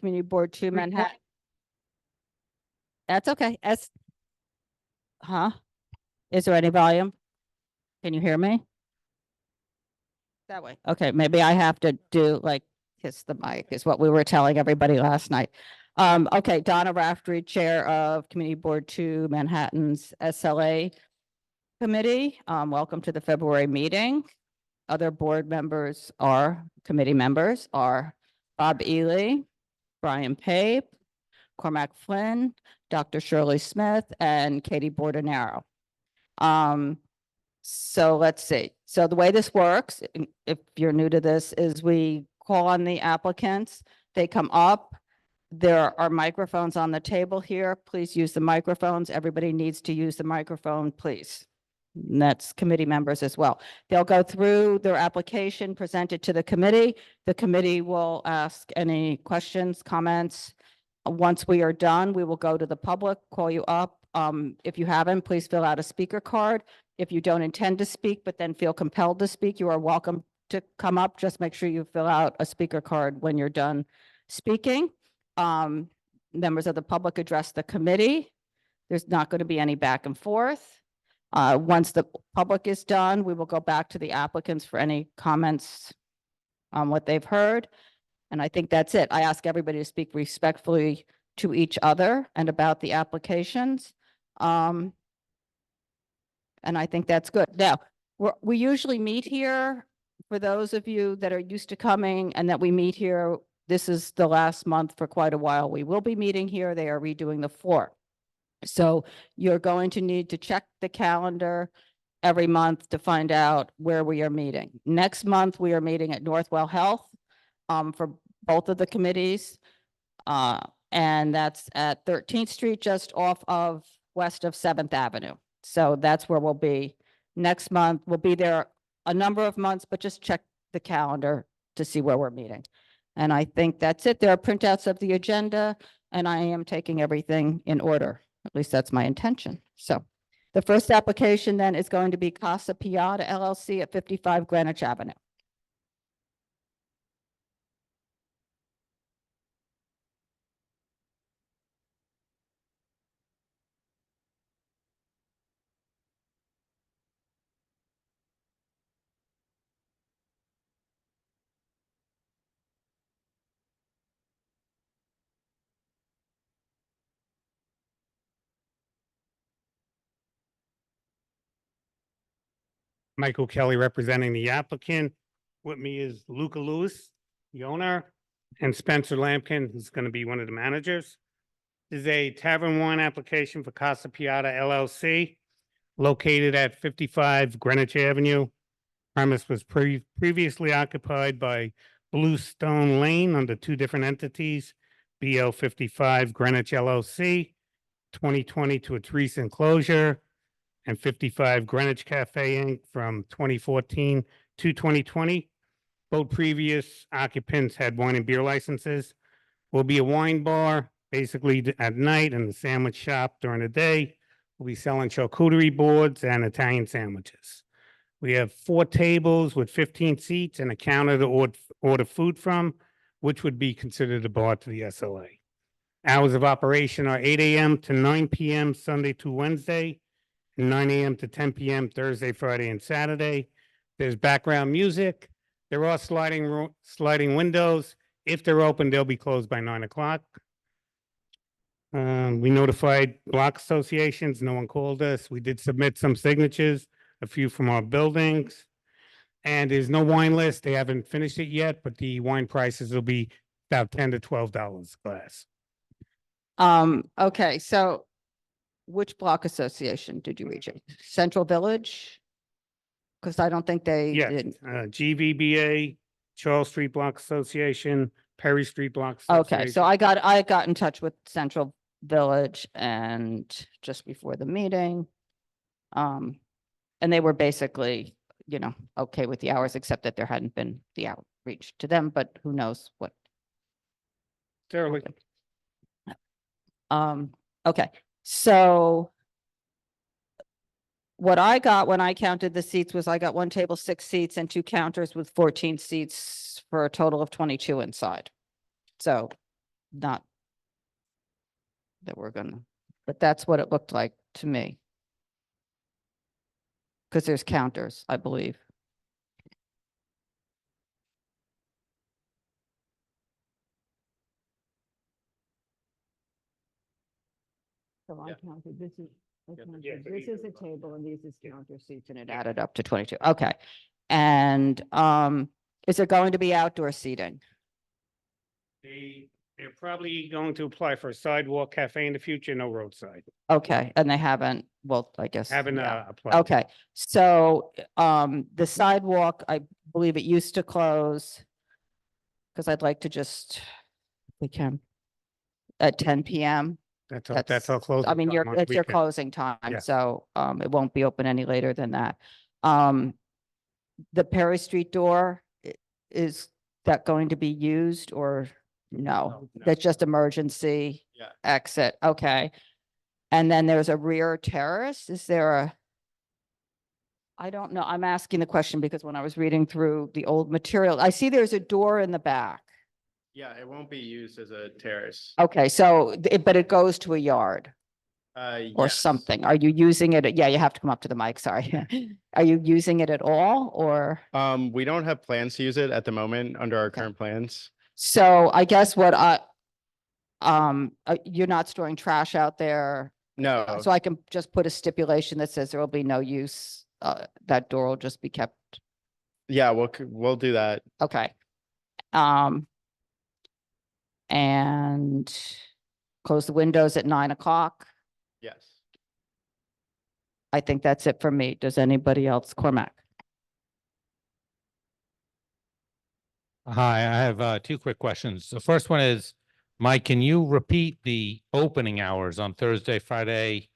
Community Board 2 Manhattan. That's okay. Is there any volume? Can you hear me? That way. Okay, maybe I have to do like kiss the mic is what we were telling everybody last night. Okay, Donna Raftery, Chair of Community Board 2 Manhattan's SLA Committee. Welcome to the February meeting. Other board members committee members are Bob Ely, Brian Pape, Cormac Flynn, Dr. Shirley Smith, and Katie Bordenaro. So let's see. So the way this works, if you're new to this, is we call on the applicants. They come up. There are microphones on the table here. Please use the microphones. Everybody needs to use the microphone, please. And that's committee members as well. They'll go through their application, present it to the committee. The committee will ask any questions, comments. Once we are done, we will go to the public, call you up. If you haven't, please fill out a speaker card. If you don't intend to speak, but then feel compelled to speak, you are welcome to come up. Just make sure you fill out a speaker card when you're done speaking. Members of the public address the committee. There's not going to be any back and forth. Once the public is done, we will go back to the applicants for any comments on what they've heard. And I think that's it. I ask everybody to speak respectfully to each other and about the applications. And I think that's good. Now, we usually meet here. For those of you that are used to coming and that we meet here, this is the last month for quite a while. We will be meeting here. They are redoing the floor. So you're going to need to check the calendar every month to find out where we are meeting. Next month, we are meeting at Northwell Health for both of the committees. And that's at 13th Street, just off of west of 7th Avenue. So that's where we'll be next month. We'll be there a number of months, but just check the calendar to see where we're meeting. And I think that's it. There are printouts of the agenda, and I am taking everything in order. At least that's my intention. So the first application then is going to be Casa Piada LLC at 55 Greenwich Avenue. Michael Kelly representing the applicant. With me is Luca Lewis, the owner, and Spencer Lampkin, who's going to be one of the managers. This is a Tavern 1 application for Casa Piada LLC, located at 55 Greenwich Avenue. Premise was previously occupied by Bluestone Lane under two different entities, BL 55 Greenwich LLC, 2020 to its recent closure, and 55 Greenwich Cafe Inc. from 2014 to 2020. Both previous occupants had wine and beer licenses. Will be a wine bar, basically at night, and the sandwich shop during the day. We'll be selling charcuterie boards and Italian sandwiches. We have 4 tables with 15 seats and a counter to order food from, which would be considered a bar to the SLA. Hours of operation are 8 a.m. to 9 p.m. Sunday to Wednesday, 9 a.m. to 10 p.m. Thursday, Friday, and Saturday. There's background music. There are sliding windows. If they're open, they'll be closed by 9 o'clock. We notified block associations. No one called us. We did submit some signatures, a few from our buildings. And there's no wine list. They haven't finished it yet, but the wine prices will be about $10 to $12 a glass. Okay, so which block association did you reach? Central Village? Because I don't think they did. GVBA, Charles Street Block Association, Perry Street Block Association. Okay, so I got in touch with Central Village and just before the meeting. And they were basically, okay with the hours, except that there hadn't been the outreach to them, but who knows what. Certainly. Okay, so what I got when I counted the seats was I got one table, 6 seats, and 2 counters with 14 seats for a total of 22 inside. So not that we're gonna, but that's what it looked like to me. Because there's counters, I believe. So I counted, this is, this is a table and these is counter seats and it added up to 22. Okay. And is there going to be outdoor seating? They're probably going to apply for a sidewalk cafe in the future, no roadside. Okay, and they haven't, well, I guess. Haven't yeah. applied. Okay, so the sidewalk, I believe it used to close. Because I'd like to just, we can, at 10 PM. That's all closed. I mean, it's your closing time, so it won't be open any later than that. The Perry Street door, is that going to be used or no? That's just emergency exit, okay. And then there's a rear terrace, is there a? I don't know, I'm asking the question because when I was reading through the old material, I see there's a door in the back. Yeah, it won't be used as a terrace. Okay, so, but it goes to a yard or Yes. something. Are you using it? Yeah, you have to come up to the mic, sorry. Are you using it at all or? We don't have plans to use it at the moment under our current plans. So I guess what you're not storing trash out there? No, So I can just put a stipulation that says there will be no use, that door will just be kept, yeah, we'll do that. okay. And close the windows at 9 o'clock. Yes. I think that's it for me. Does anybody else? Cormac? Hi, I have two quick questions. The first one is, Mike, can you repeat the opening hours on Thursday, Friday,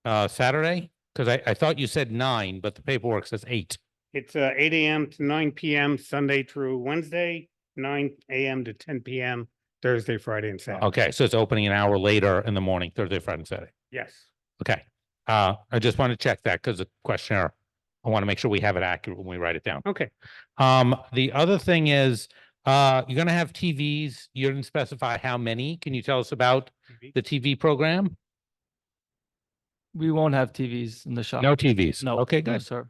Saturday? Because I thought you said 9, but the paperwork says 8. It's 8 AM to 9 PM, Sunday through Wednesday, 9 AM to 10 PM, Thursday, Friday, and Saturday. Okay, so it's opening an hour later in the morning, Thursday, Friday, and Saturday. Yes. Okay. I just want to check that because the questionnaire, I want to make sure we have it accurate when we write it down. Okay. The other thing is, you're going to have TVs. You didn't specify how many. Can you tell us about the TV program? We won't have TVs in the shop. No TVs. No. Okay, No, good, sir.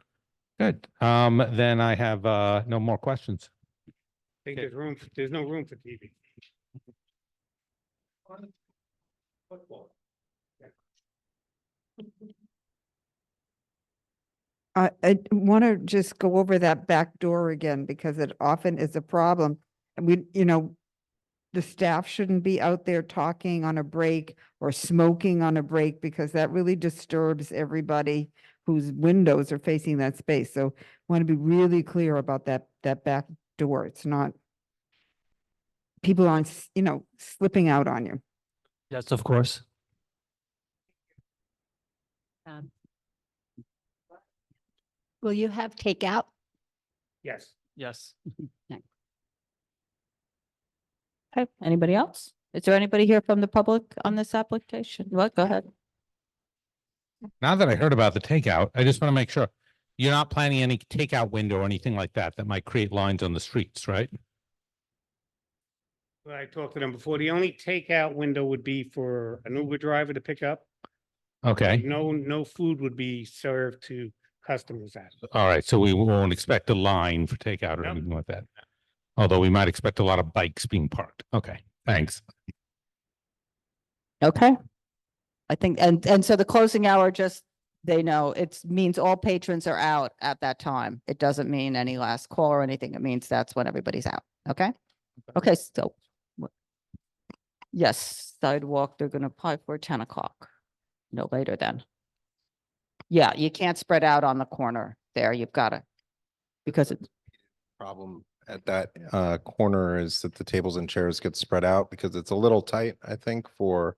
good. Then I have, no more questions. I think there's no room for TV. I want to just go over that back door again because it often is a problem. And the staff shouldn't be out there talking on a break or smoking on a break because that really disturbs everybody whose windows are facing that space. So want to be really clear about that back door. It's not, people aren't, slipping out on you. Yes, of course. Will you have takeout? Yes. Yes. Okay, anybody else? Is there anybody here from the public on this application? What, go ahead. Now that I heard about the takeout, I just want to make sure you're not planning any takeout window or anything like that that might create lines on the streets, right? Well, I talked to them before. The only takeout window would be for an Uber driver to pick up. Okay, No food would be served to customers at. all right, so we won't expect a line for takeout or No. anything like that. Although we might expect a lot of bikes being parked. Okay, thanks. Okay. I think, and so the closing hour, just, they know, it means all patrons are out at that time. It doesn't mean any last call or anything. It means that's when everybody's out. Okay? Okay, so. Yes, sidewalk, they're gonna apply for 10 o'clock. No later than. Yeah, you can't spread out on the corner there. You've got to. Because it's, Problem at that corner is that the tables and chairs get spread out because it's a little tight, I think, for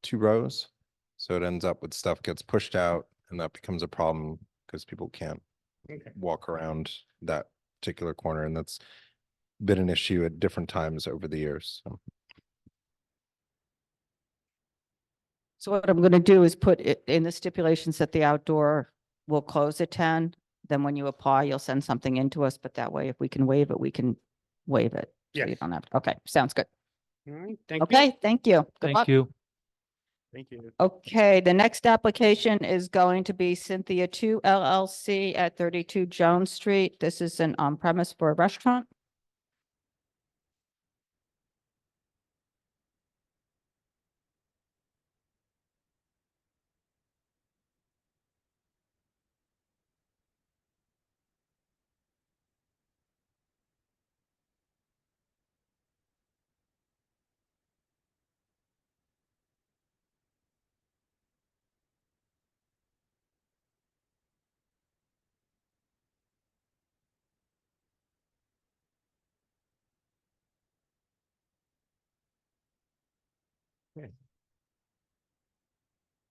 2 rows. So it ends up with stuff gets pushed out and that becomes a problem because people can't Okay. walk around that particular corner. And that's been an issue at different times over the years. so what I'm gonna do is put it in the stipulations that the outdoor will close at 10. Then when you apply, you'll send something into us, but that way, if we can waive it, we can waive it. So you Yes. don't have, okay, sounds good. All right, thank you. Okay, thank you. Good Thank luck. you. Thank you. Okay, the next application is going to be Cynthia 2 LLC at 32 Jones Street. This is an on-premise for a restaurant.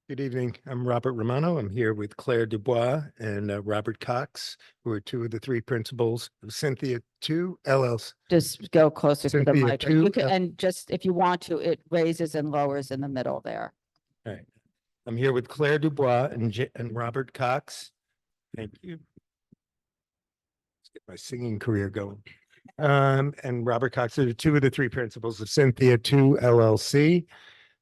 Good evening. I'm Robert Romano. I'm here with Claire Dubois and Robert Cox, who are two of the three principals of Cynthia 2 LLC. Just go closer to the Cynthia mic. 2 You can, and just if you want to, it raises and lowers in the middle there. All right. I'm here with Claire Dubois and Robert Cox. Thank you. Let's get my singing career going. And Robert Cox are two of the three principals of Cynthia 2 LLC.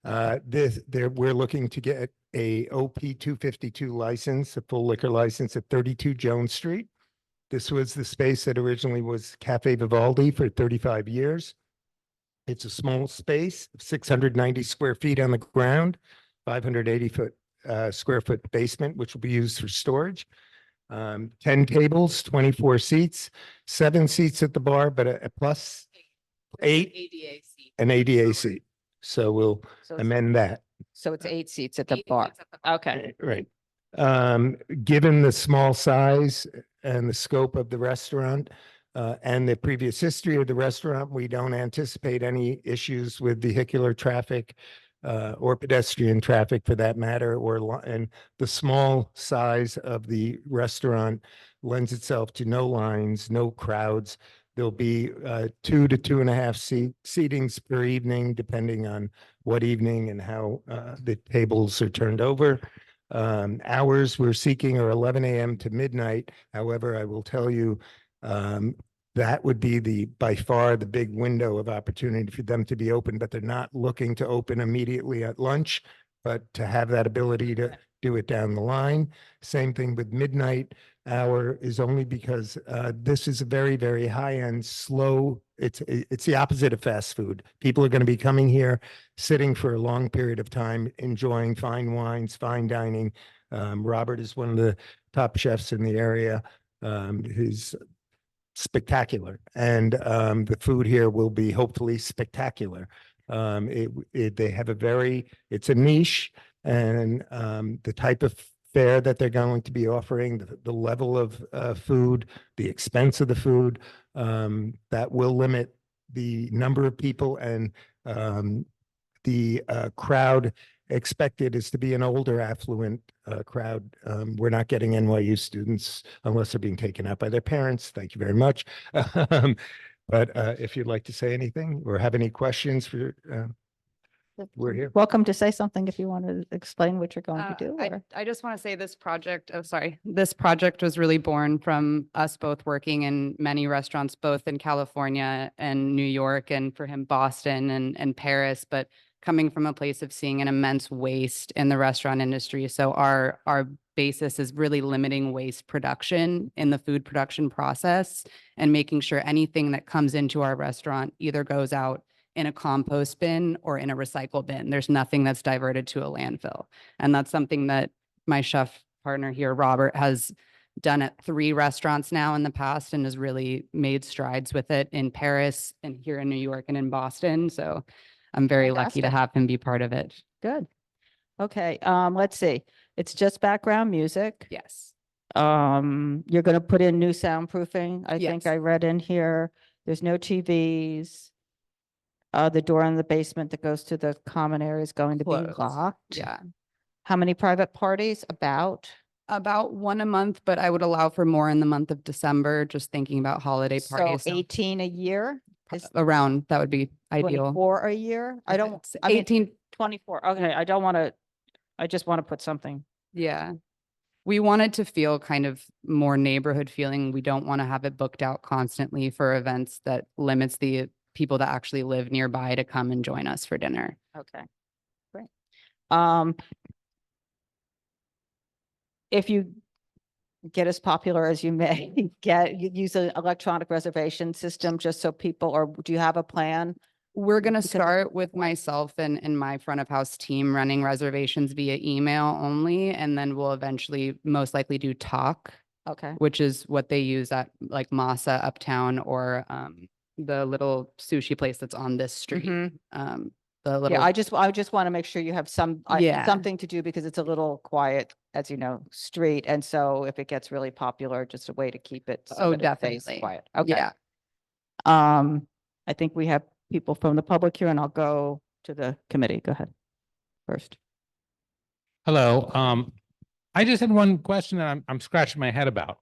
We're looking to get a OP 252 license, a full liquor license at 32 Jones Street. This was the space that originally was Cafe Vivaldi for 35 years. It's a small space, 690 square feet on the ground, 580 square foot basement, which will be used for storage. 10 tables, 24 seats, 7 seats at the bar, but a plus 8, an ADA seat. So we'll So it's- amend that. So it's 8 seats at the bar. Okay. Right. Given the small size and the scope of the restaurant, and the previous history of the restaurant, we don't anticipate any issues with vehicular traffic, or pedestrian traffic for that matter, and the small size of the restaurant lends itself to no lines, no crowds. There'll be 2 to 2.5 seatings per evening, depending on what evening and how the tables are turned over. Hours we're seeking are 11 a.m. to midnight. However, I will tell you, that would be by far the big window of opportunity for them to be open, but they're not looking to open immediately at lunch, but to have that ability to do it down the line. Same thing with midnight hour is only because this is a very, very high-end, slow, it's the opposite of fast food. People are going to be coming here, sitting for a long period of time, enjoying fine wines, fine dining. Robert is one of the top chefs in the area. He's spectacular, and the food here will be hopefully spectacular. They have it's a niche, and the type of fare that they're going to be offering, the level of food, the expense of the food, that will limit the number of people, and the crowd expected is to be an older, affluent crowd. We're not getting NYU students unless they're being taken out by their parents. Thank you very much. But if you'd like to say anything or have any questions we're here. Welcome to say something if you want to explain what you're going to do. or- I just want to say this project was really born from us both working in many restaurants, both in California and New York, and for him, Boston and Paris, but coming from a place of seeing an immense waste in the restaurant industry. So our basis is really limiting waste production in the food production process and making sure anything that comes into our restaurant either goes out in a compost bin or in a recycle bin. There's nothing that's diverted to a landfill. And that's something that my chef partner here, Robert, has done at 3 restaurants now in the past and has really made strides with it in Paris and here in New York and in Boston. So I'm very lucky to Fantastic. have him be part of it. Good. Okay, let's see. It's just background music. Yes. You're going to put in new soundproofing. I think Yes. I read in here. There's no TVs. The door in the basement that goes to the common area is going to be Closed. locked. Yeah. How many private parties? About? About 1 a month, but I would allow for more in the month of December, just thinking about holiday So parties. So 18 a year? Is around, that would be ideal. 24 a year? I don't, It's I mean, 18, 24. Okay, I don't want to, I just want to put something. yeah. We want it to feel kind of more neighborhood feeling. We don't want to have it booked out constantly for events that limits the people that actually live nearby to come and join us for dinner. Okay, great. If you get as popular as you may get, you use an electronic reservation system just so people, or do you have a plan? We're going to Because- start with myself and my front of house team running reservations via email only, and then we'll eventually most likely do talk, Okay, which is what they use at like Masa Uptown or the little sushi place that's on this street. Mhm. The little yeah, I just want to make sure you have Yeah. something to do because it's a little quiet, as you know, street. And so if it gets really popular, just a way to keep it. so Oh, that it stays definitely. Quiet. Okay. Yeah. I think we have people from the public here and I'll go to the committee. Go ahead first. Hello, I just had one question that I'm scratching my head about.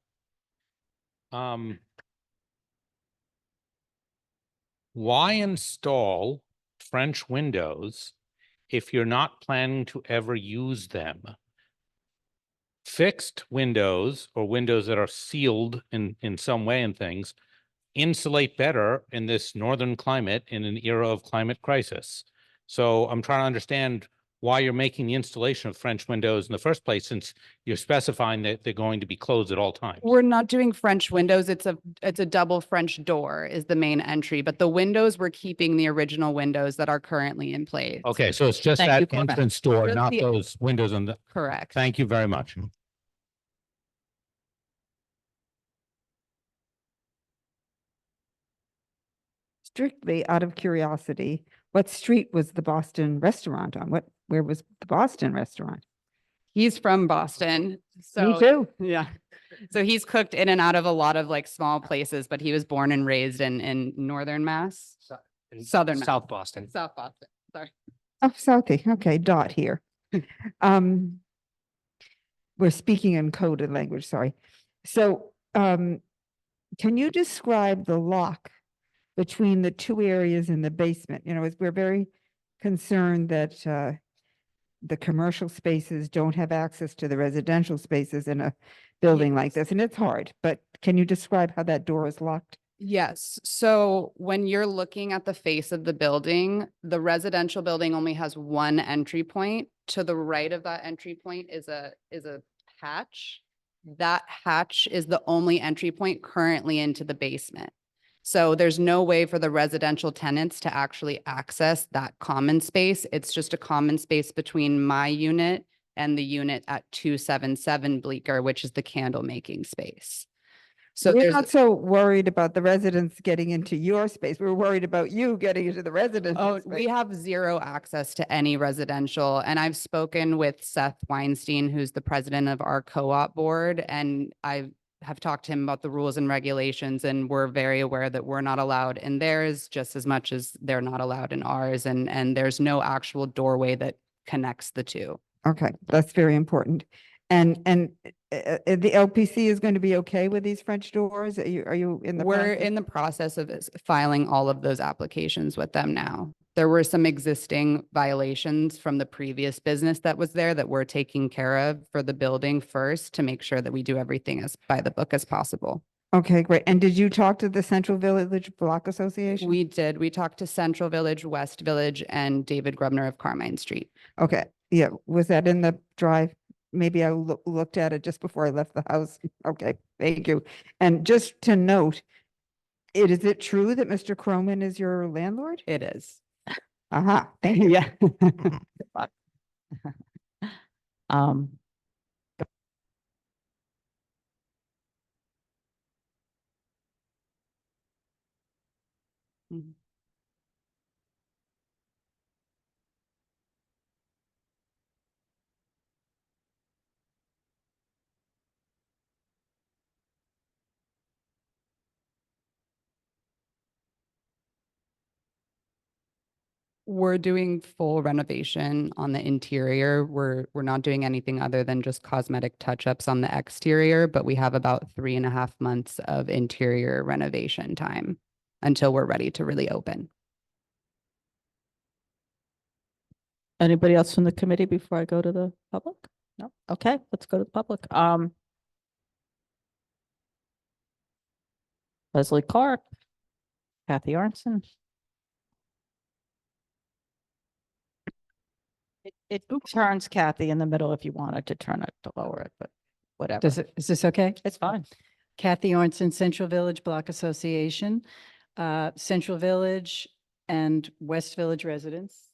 Why install French windows if you're not planning to ever use them? Fixed windows or windows that are sealed in some way and things insulate better in this northern climate in an era of climate crisis. So I'm trying to understand why you're making the installation of French windows in the first place, since you're specifying that they're going to be closed at all times. We're not doing French windows. It's a double French door is the main entry, but the windows, we're keeping the original windows that are currently in place. Okay, so it's just Thank you that for that. entrance door, Just not the- those windows on the, Correct. thank you very much. Strictly out of curiosity, what street was the Boston restaurant on? Where was the Boston restaurant? He's from Boston. Me So too. yeah. So he's cooked in and out of a lot of like small places, but he was born and raised in northern Mass. Southern Mass. South Boston. South Boston. Sorry. Oh, Southie. Okay, dot here. We're speaking in coded language, sorry. So, can you describe the lock between the two areas in the basement? You know, we're very concerned that the commercial spaces don't have access to the residential spaces in a building like this, and it's hard, but can you describe how that door is locked? Yes. So when you're looking at the face of the building, the residential building only has one entry point. To the right of that entry point is a hatch. That hatch is the only entry point currently into the basement. So there's no way for the residential tenants to actually access that common space. It's just a common space between my unit and the unit at 277 Bleecker, which is the candle making space. So We're there's not so worried about the residents getting into your space. We're worried about you getting into the residential Oh, space. we have zero access to any residential. And I've spoken with Seth Weinstein, who's the president of our co-op board, and I have talked to him about the rules and regulations, and we're very aware that we're not allowed in theirs just as much as they're not allowed in ours. And there's no actual doorway that connects the two. Okay, that's very important. And the LPC is going to be okay with these French doors? Are you in the We're process? in the process of filing all of those applications with them now. There were some existing violations from the previous business that was there that we're taking care of for the building first to make sure that we do everything as by the book as possible. Okay, great. And did you talk to the Central Village Block Association? We did. We talked to Central Village, West Village, and David Grubner of Carmine Street. Okay, yeah, was that in the drive? Maybe I looked at it just before I left the house. Okay, thank you. And just to note, is it true that Mr. Croman is your landlord? It is. Aha, thank you. Yeah. Um, Mhm. We're doing full renovation on the interior. We're not doing anything other than just cosmetic touch-ups on the exterior, but we have about 3.5 months of interior renovation time until we're ready to really open. Anybody else from the committee before I go to the public? No? Okay, let's go to the public. Leslie Clark, Kathy Arnson. It turns Kathy in the middle if you wanted to turn it to lower it, but whatever. Is this okay? It's fine. Kathy Ornstein, Central Village Block Association, Central Village and West Village residents,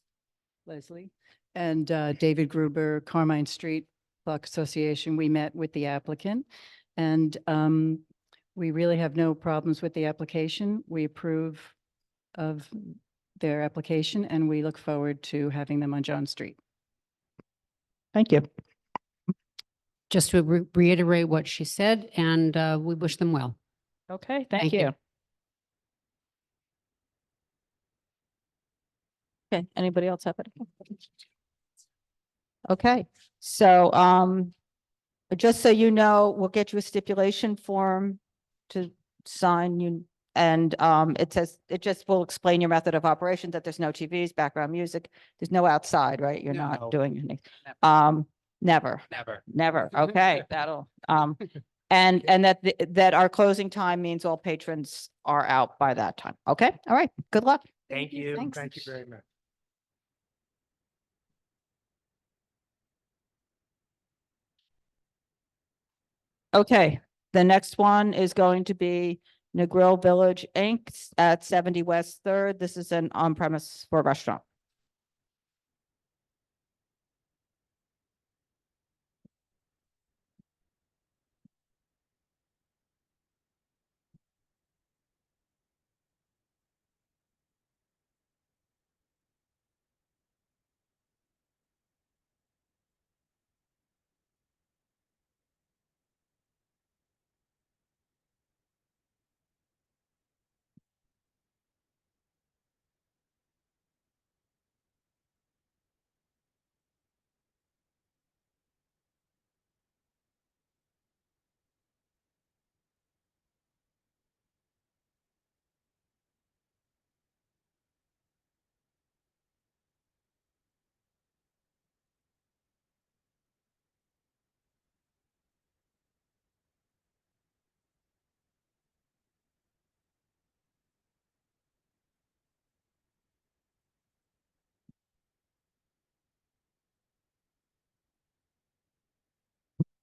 Leslie, and David Gruber, Carmine Street Block Association. We met with the applicant and we really have no problems with the application. We approve of their application and we look forward to having them on John Street. Thank you. Just to reiterate what she said, and we wish them well. Okay, thank Thank you. you. Okay, anybody else have anything? Okay, so just so you know, we'll get you a stipulation form to sign you. And it says, it just will explain your method of operation, that there's no TVs, background music, there's no outside, right? You're No. not doing anything. Never. Never. Okay, that'll, and that our closing time means all patrons are out by that time. Okay, all right, good luck. Thank you. Thanks. Thank you very much. Okay, the next one is going to be Negril Village Inc. at 70 West Third. This is an on-premise for a restaurant.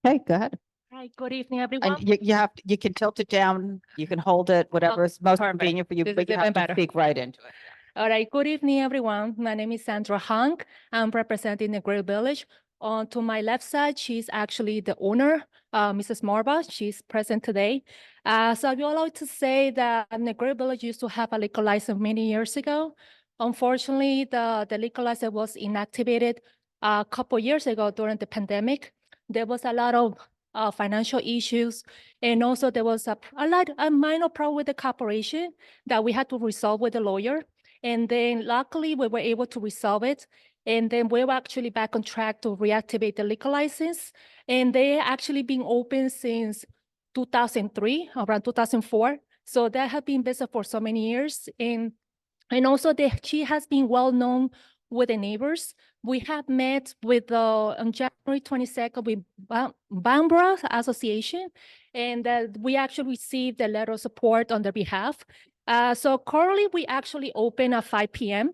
Okay, go ahead. Hi, good evening, everyone. And you have, you can tilt it down, you can hold it, whatever is most perfect. convenient for you, This but is you even have to better. speak right into it. All right, good evening, everyone. My name is Sandra Hung. I'm representing the Negril Village. On to my left side, she's actually the owner, Mrs. Marva. She's present today. So I would like to say that Negril Village used to have a liquor license many years ago. Unfortunately, the liquor license was inactivated a couple years ago during the pandemic. There was a lot of financial issues, and also there was a minor problem with the corporation that we had to resolve with the lawyer. And then luckily we were able to resolve it. And then we were actually back on track to reactivate the liquor license. And they actually been open since 2003, around 2004. So they have been business for so many years. And also she has been well known with the neighbors. We have met with on January 22nd with Ambroeus Association, and we actually received a letter of support on their behalf. So currently we actually open at 5 p.m.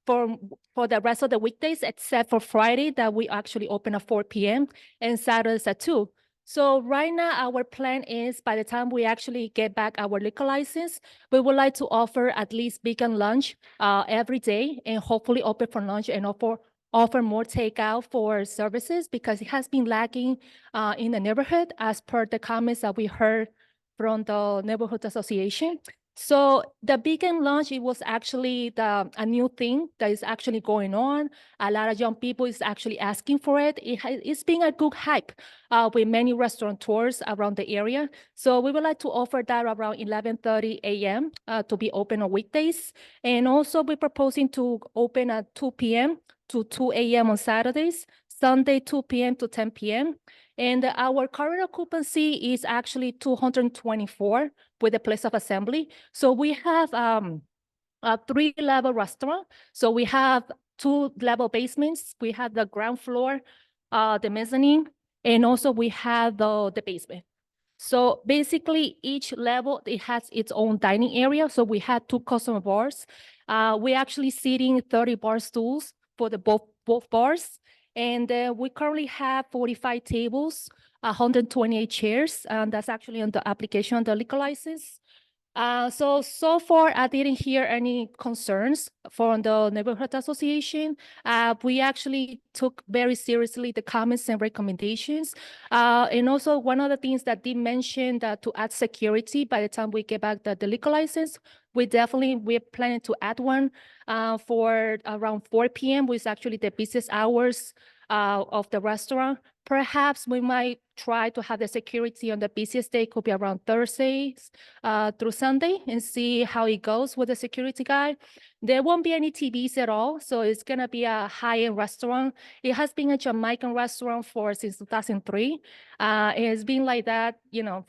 For the rest of the weekdays, except for Friday that we actually open at 4 p.m. and Saturdays at 2. So right now, our plan is by the time we actually get back our liquor license, we would like to offer at least vegan lunch every day and hopefully open for lunch and offer more takeout for services because it has been lacking in the neighborhood as per the comments that we heard from the neighborhood association. So the vegan lunch, it was actually a new thing that is actually going on. A lot of young people is actually asking for it. It's been a good hype with many restaurateurs around the area. So we would like to offer that around 11:30 a.m. To be open on weekdays. And also we're proposing to open at 2 p.m. to 2 a.m. on Saturdays, Sunday 2 p.m. to 10 p.m. And our current occupancy is actually 224 with the place of assembly. So we have a 3-level restaurant. So we have 2-level basements. We have the ground floor, the mezzanine, and also we have the basement. So basically each level, it has its own dining area. So we had 2 customer bars. We actually seating 30 bar stools for both both bars. And we currently have 45 tables, 128 chairs, and that's actually on the application, the liquor license. So far, I didn't hear any concerns from the neighborhood association. We actually took very seriously the comments and recommendations. And also one of the things that they mentioned to add security by the time we get back the liquor license, we're planning to add one for around 4 p.m., which is actually the busiest hours of the restaurant. Perhaps we might try to have the security on the busiest day, could be around Thursdays through Sunday, and see how it goes with the security guy. There won't be any TVs at all, so it's gonna be a high-end restaurant. It has been a Jamaican restaurant since 2003. It's been like that,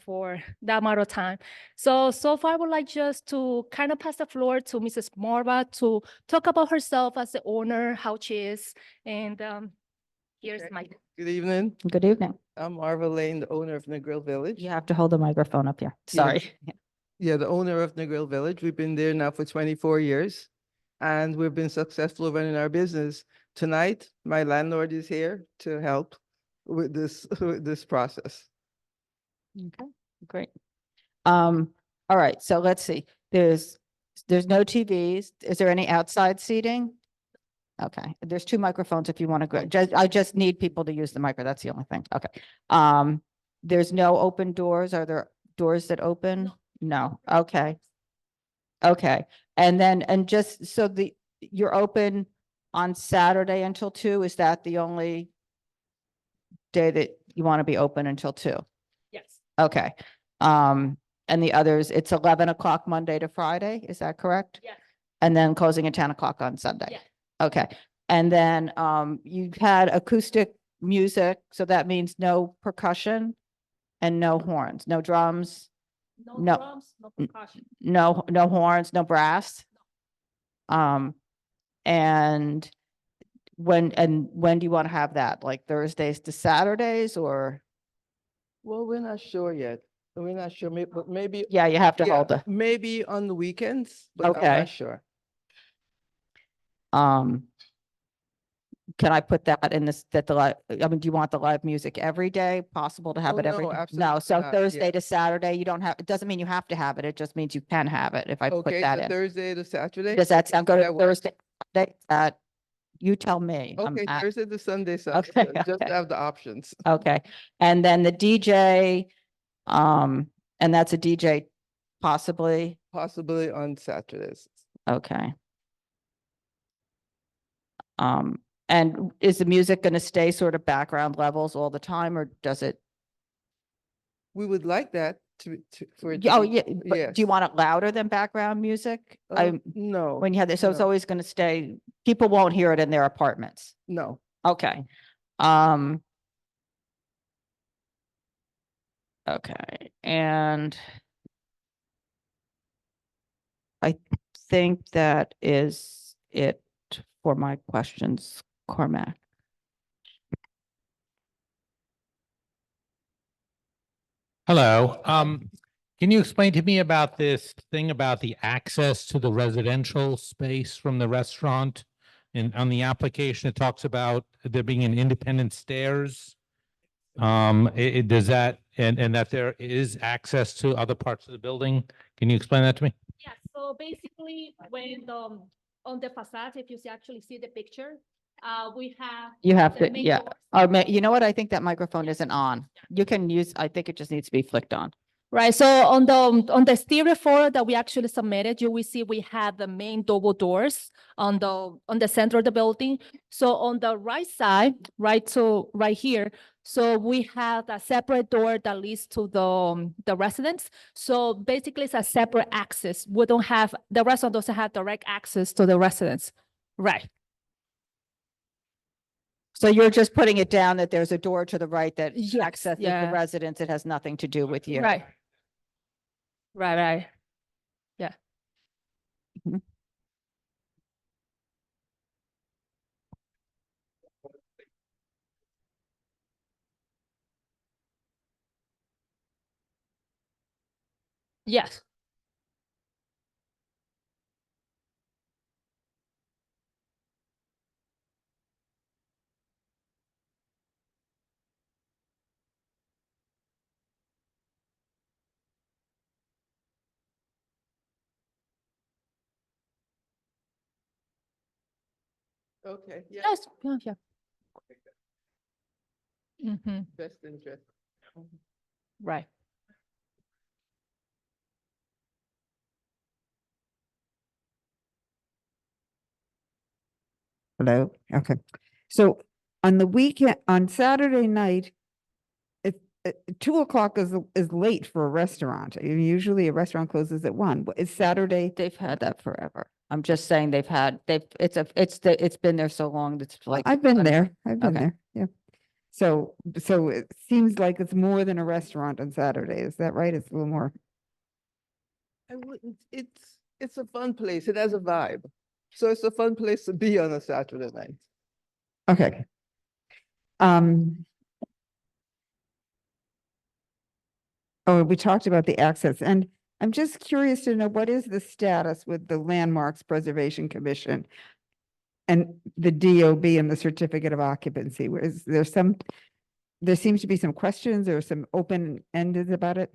for that amount of time. So far, I would like just to kind of pass the floor to Mrs. Marva to talk about herself as the owner, how she is, and here's Okay. Mike. Good evening. Good evening. I'm Marva Lane, the owner of Negril Village. You have to hold the microphone up here. Sorry. Yeah, the owner of Negril Village. We've been there now for 24 years, and we've been successful running our business. Tonight, my landlord is here to help with this process. Okay, great. All right, so let's see. There's no TVs. Is there any outside seating? Okay, there's 2 microphones if you want to go. I just need people to use the micro. That's the only thing. Okay. There's no open doors. Are there doors that open? No. Okay. Okay. And just so you're open on Saturday until 2? Is that the only day that you want to be open until 2? Yes. Okay. And the others, it's 11 o'clock Monday to Friday. Is that correct? Yes. And then closing at 10 o'clock on Sunday? Yes. Okay. And then you had acoustic music, so that means no percussion and no horns, no drums, No. Drums, no percussion. no horns, no brass. And when do you want to have that? Like Thursdays to Saturdays or? Well, we're not sure yet. We're not sure, but maybe. Yeah, you have to Yeah, hold the, maybe on the weekends, but I'm Okay. not sure. can I put that in this, that the live, I mean, do you want the live music every day? Possible to have Oh, it every? no, day? absolutely No, so not. Thursday Yeah. to Saturday, you don't have, it doesn't mean you have to have it. It just means you can have it if I put Okay, that so in. Thursday to Saturday? Does that sound good? That works. Thursday, Saturday, that, you tell me. Okay, Thursday to Sunday, so Okay, just okay. to have the options. Okay, and then the DJ, and that's a DJ possibly, Possibly on Saturdays. okay. And is the music going to stay sort of background levels all the time, or does it? We would like that for it. Oh, be- yeah, but do you yes. want it louder than background music? No, When you have this, so it's no. always going to stay, people won't hear it in their apartments. no. Okay. Okay, and I think that is it for my questions, Cormac. Hello, can you explain to me about this thing about the access to the residential space from the restaurant? And on the application, it talks about there being an independent stairs. Does that, and that there is access to other parts of the building? Can you explain that to me? Yeah, so basically when on the facade, if you actually see the picture, we have. You have the to, main yeah. doors. You know what? I think that microphone isn't on. You can use, I think it just needs to be flicked on. Right, so on the exterior floor that we actually submitted, you will see we have the main double doors on the center of the building. So on the right side, right here, so we have a separate door that leads to the residence. So basically it's a separate access. We don't have, the restaurant doesn't have direct access to the residence. Right. So you're just putting it down that there's a door to the right that Yes, accesses the yeah. residence. It has nothing to do with you. Right. Right. Yeah. Mhm. Yes. Okay, yeah. Yes, yeah. Mm-hmm, Best interest. right. Hello, okay. So on the weekend, on Saturday night, 2 o'clock is late for a restaurant. Usually a restaurant closes at 1, but it's Saturday. They've had that forever. I'm just saying it's been there so long, it's like. I've been there, I've been Okay. there, yeah. So it seems like it's more than a restaurant on Saturday, is that right? It's a little more. I wouldn't, it's a fun place. It has a vibe. So it's a fun place to be on a Saturday night. Okay. Oh, we talked about the access, and I'm just curious to know, what is the status with the Landmarks Preservation Commission and the DOB and the certificate of occupancy? There seems to be some questions or some open-ended about it?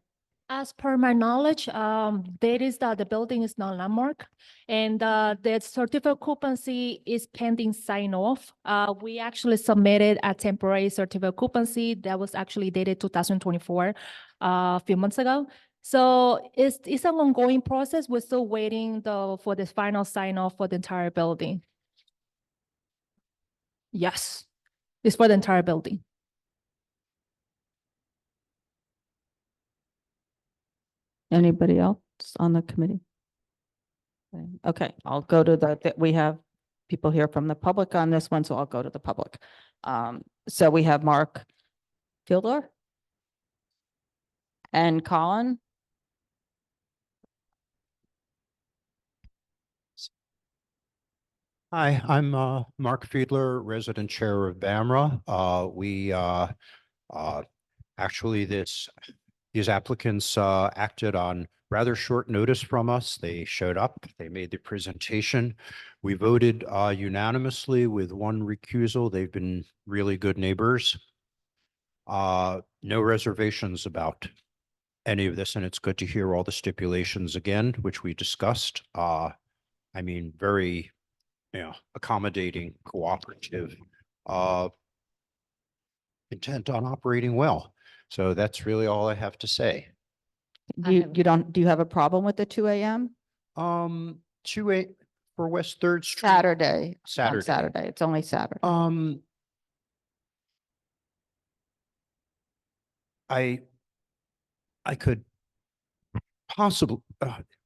As per my knowledge, there is that the building is not landmark, and the certificate of occupancy is pending sign off. We actually submitted a temporary certificate of occupancy that was actually dated 2024, a few months ago. So it's an ongoing process. We're still waiting for the final sign off for the entire building. Yes, it's for the entire building. Anybody else on the committee? Okay, I'll go to we have people here from the public on this one, so I'll go to the public. So we have Mark Fielder and Colin. Hi, I'm Mark Fiedler, resident chair of BAMRA. Actually, these applicants acted on rather short notice from us. They showed up, they made the presentation. We voted unanimously with one recusal. They've been really good neighbors. No reservations about any of this, and it's good to hear all the stipulations again, which we discussed. I mean, very accommodating, cooperative, intent on operating well. So that's really all I have to say. Do you have a problem with the 2 a.m.? 2 a for West 3rd Street. Saturday. Saturday. On Saturday. It's only Saturday. I could possibly,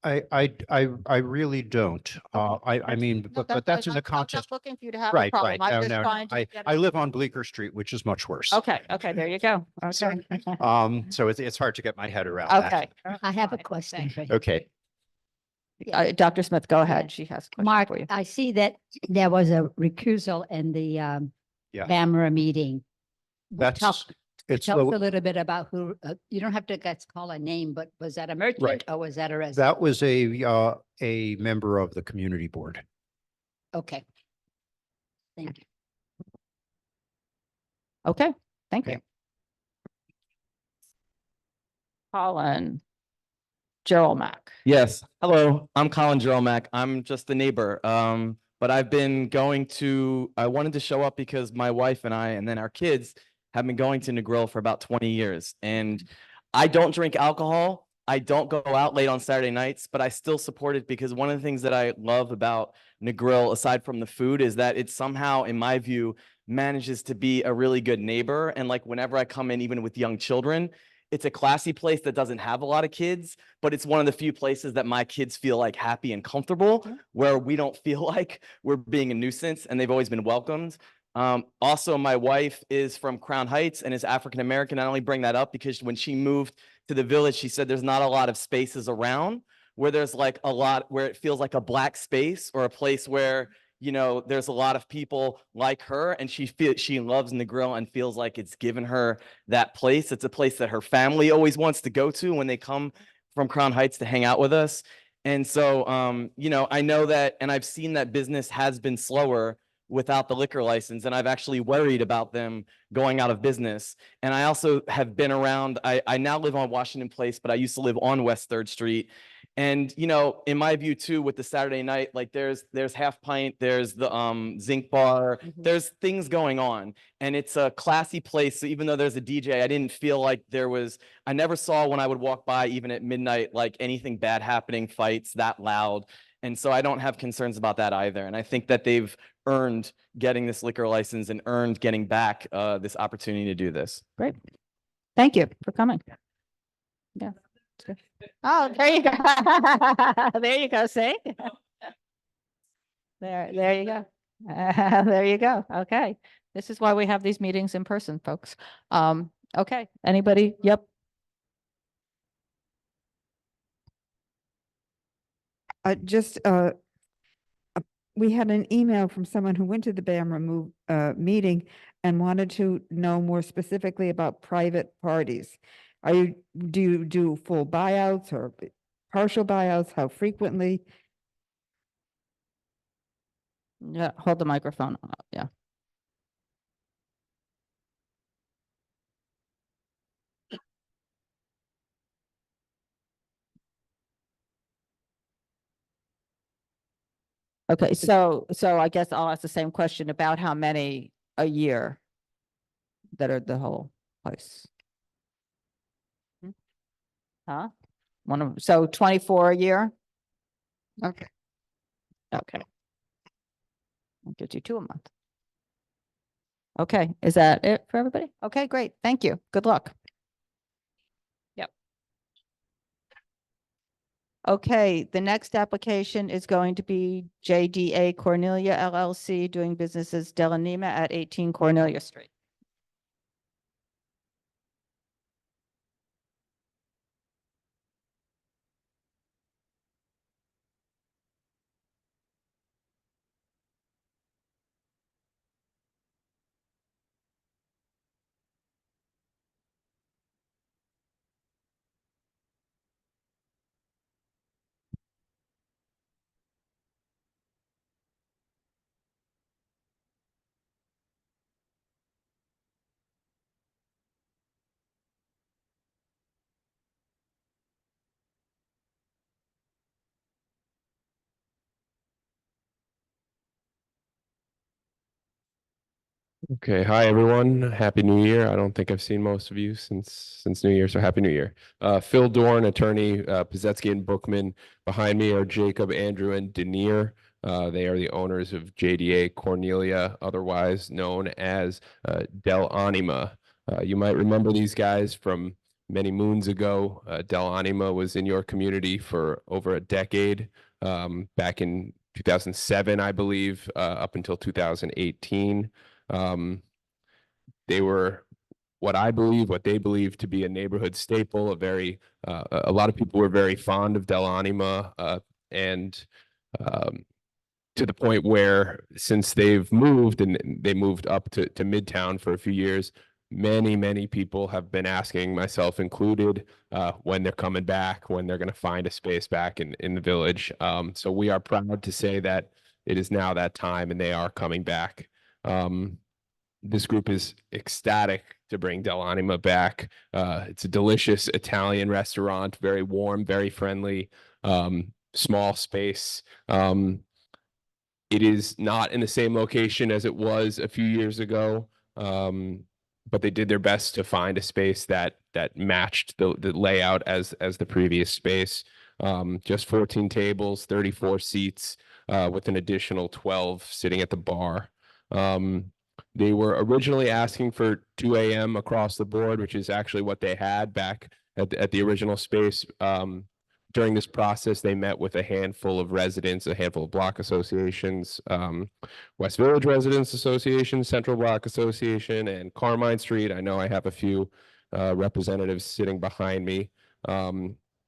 I really don't. I mean, but that's in the context. Looking for you to have a Right, problem. right. I'm No, just no, trying to I live on Bleecker Street, which is much worse. Okay, there you go. Okay. So it's hard to get my head around that. Okay. I have a question. Okay. Dr. Smith, go ahead. She has a question Mark, for you. I see that there was a recusal in the Yeah. BAMRA meeting. That's, it's, Tell us a the- little bit about who, you don't have to call a name, but was that a merchant Right. or was that a resident? that was a member of the community board. Okay. Thank you. Okay, thank you. Okay. Colin Gerald Mack. Yes. Hello, I'm Colin Jeromack. I'm just a neighbor. But I wanted to show up because my wife and I, and then our kids have been going to Negril for about 20 years. And I don't drink alcohol. I don't go out late on Saturday nights, but I still support it because one of the things that I love about Negril, aside from the food, is that it somehow, in my view, manages to be a really good neighbor. And like whenever I come in, even with young children, it's a classy place that doesn't have a lot of kids, but it's one of the few places that my kids feel like happy and comfortable, where we don't feel like we're being a nuisance, and they've always been welcomed. Also, my wife is from Crown Heights and is African-American. I only bring that up because when she moved to the village, she said there's not a lot of spaces around where there's like a lot, where it feels like a black space or a place where, there's a lot of people like her, and she loves Negril and feels like it's given her that place. It's a place that her family always wants to go to when they come from Crown Heights to hang out with us. And so, I know that, and I've seen that business has been slower without the liquor license, and I've actually worried about them going out of business. And I also have been around, I now live on Washington Place, but I used to live on West 3rd Street. And, you know, in my view too, with the Saturday night, like there's Half Pint, there's the Zinc Bar, there's things going on, and it's a classy place. So even though there's a DJ, I didn't feel like I never saw when I would walk by, even at midnight, like anything bad happening, fights that loud. And so I don't have concerns about that either. And I think that they've earned getting this liquor license and earned getting back this opportunity to do this. Great. Thank you for coming. Yeah. Oh, there you go. There you go, see? There you go. There you go. Okay. This is why we have these meetings in person, folks. Okay, anybody? Yep. We had an email from someone who went to the BAM meeting and wanted to know more specifically about private parties. Do you do full buyouts or partial buyouts? How frequently? Yeah, hold the microphone up. Yeah. Okay, so I guess I'll ask the same question about how many a year that are the whole place. Huh? So 24 a year? Okay. Okay. I'll get you 2 a month. Okay, is that it for everybody? Okay, great. Thank you. Good luck. Yep. Okay, the next application is going to be JDA Cornelia LLC, doing business as dell'anima at 18 Cornelia Street. Okay, hi everyone. Happy New Year. I don't think I've seen most of you since New Year, so Happy New Year. Phil Dorn, attorney, Pizetsky and Bookman. Behind me are Jacob, Andrew, and Denier. They are the owners of JDA Cornelia, otherwise known as dell'anima. You might remember these guys from many moons ago. dell'anima was in your community for over a decade, back in 2007, I believe, up until 2018. They were what they believe to be a neighborhood staple, a lot of people were very fond of dell'anima, and to the point where since they've moved and they moved up to Midtown for a few years, many people have been asking, myself included, when they're coming back, when they're going to find a space back in the village. So we are proud to say that it is now that time and they are coming back. This group is ecstatic to bring dell'anima back. It's a delicious Italian restaurant, very warm, very friendly, small space. It is not in the same location as it was a few years ago, but they did their best to find a space that matched the layout as the previous space. Just 14 tables, 34 seats, with an additional 12 sitting at the bar. They were originally asking for 2 a.m. across the board, which is actually what they had back at the original space. During this process, they met with a handful of residents, a handful of block associations, West Village Residents Association, Central Block Association, and Carmine Street. I know I have a few representatives sitting behind me.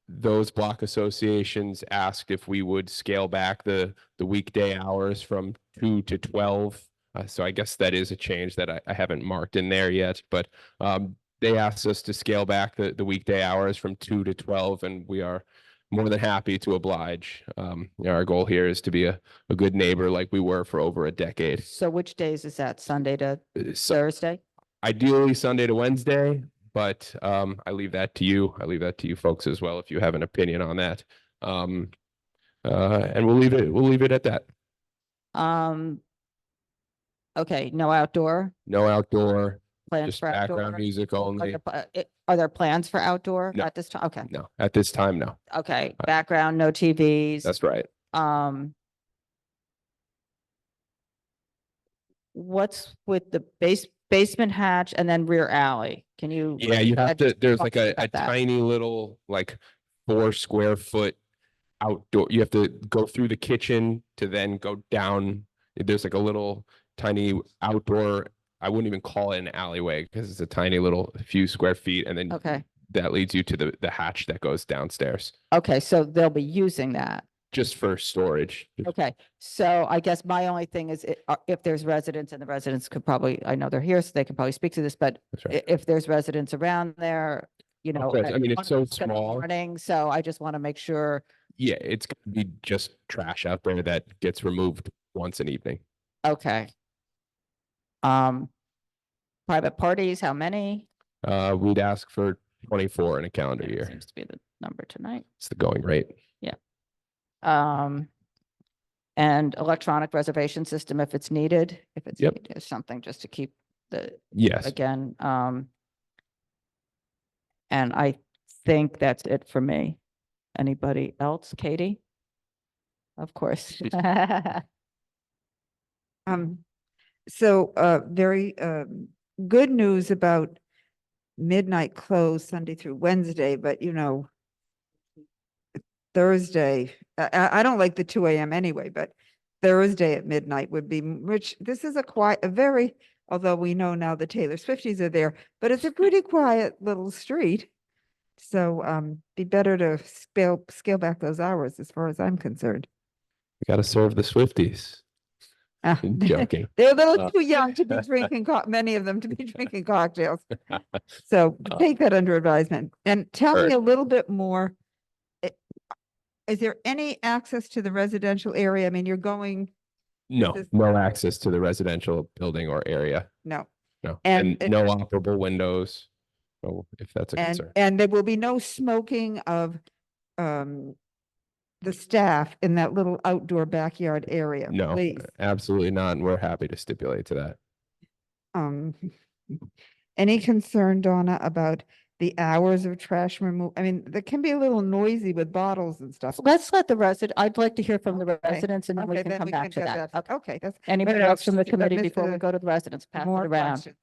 Those block associations asked if we would scale back the weekday hours from 2 to 12. So I guess that is a change that I haven't marked in there yet, but they asked us to scale back the weekday hours from 2 to 12, and we are more than happy to oblige. Our goal here is to be a good neighbor like we were for over a decade. So which days is that? Sunday to Thursday? Ideally Sunday to Wednesday, but I leave that to you. I leave that to you folks as well if you have an opinion on that. And we'll leave it at that. Okay, no outdoor No outdoor, plans just for outdoor? background music Are only. are there plans for outdoor No. at this time? Okay, No, at this time, no. okay, background, no TVs. That's right. What's with the basement hatch and then rear alley? Can you? Yeah, you have to, there's like a about that. tiny little, like 4 square foot outdoor, you have to go through the kitchen to then go down. There's like a little tiny outdoor, I wouldn't even call it an alleyway because it's a tiny little few square feet. And then Okay, that leads you to the hatch that goes downstairs okay, so they'll be using that. just for storage. Okay, so I guess my only thing is if there's residents, and the residents could probably, I know they're here, so they can probably speak to this, but That's right. if there's residents around there, you know. course. I mean, it's so 1 o'clock in the small. morning, so I just want to make sure. Yeah, it's gonna be just trash out there that gets removed once an evening. Okay. Private parties, how many? We'd ask for 24 in a calendar That year. seems to be the number tonight. It's the going rate. And electronic reservation system if it's needed, if it's Yep. needed, something just to keep the, Yes. again, and I think that's it for me. Anybody else? Katie? Of course. So, very, good news about midnight close Sunday through Wednesday, but you know, Thursday, I don't like the 2 a.m. anyway, but Thursday at midnight would be, which this is a very, although we know now the Taylor Swifties are there, but it's a pretty quiet little street. So, be better to scale back those hours as far as I'm concerned. We gotta serve the Swifties. I'm joking. They're a little too young to be drinking, many of them to be drinking cocktails. So take that under advisement and tell me Heard. a little bit more. Is there any access to the residential area? I mean, you're going, No, This is- no access to the residential building or area. no, No, And- and no operable windows. Oh, if that's a concern. and there will be no smoking of the staff in that little outdoor backyard area, No, please. absolutely not. And we're happy to stipulate to that. Any concern, Donna, about the hours of trash removal? I mean, that can be a little noisy with bottles and stuff. Let's let the I'd like to hear from the Okay, residents and then we okay, can then come we back to can that. get Okay. Okay, that's. Anybody but else from the I committee missed before we the- go to the residents? Pass more it around. questions.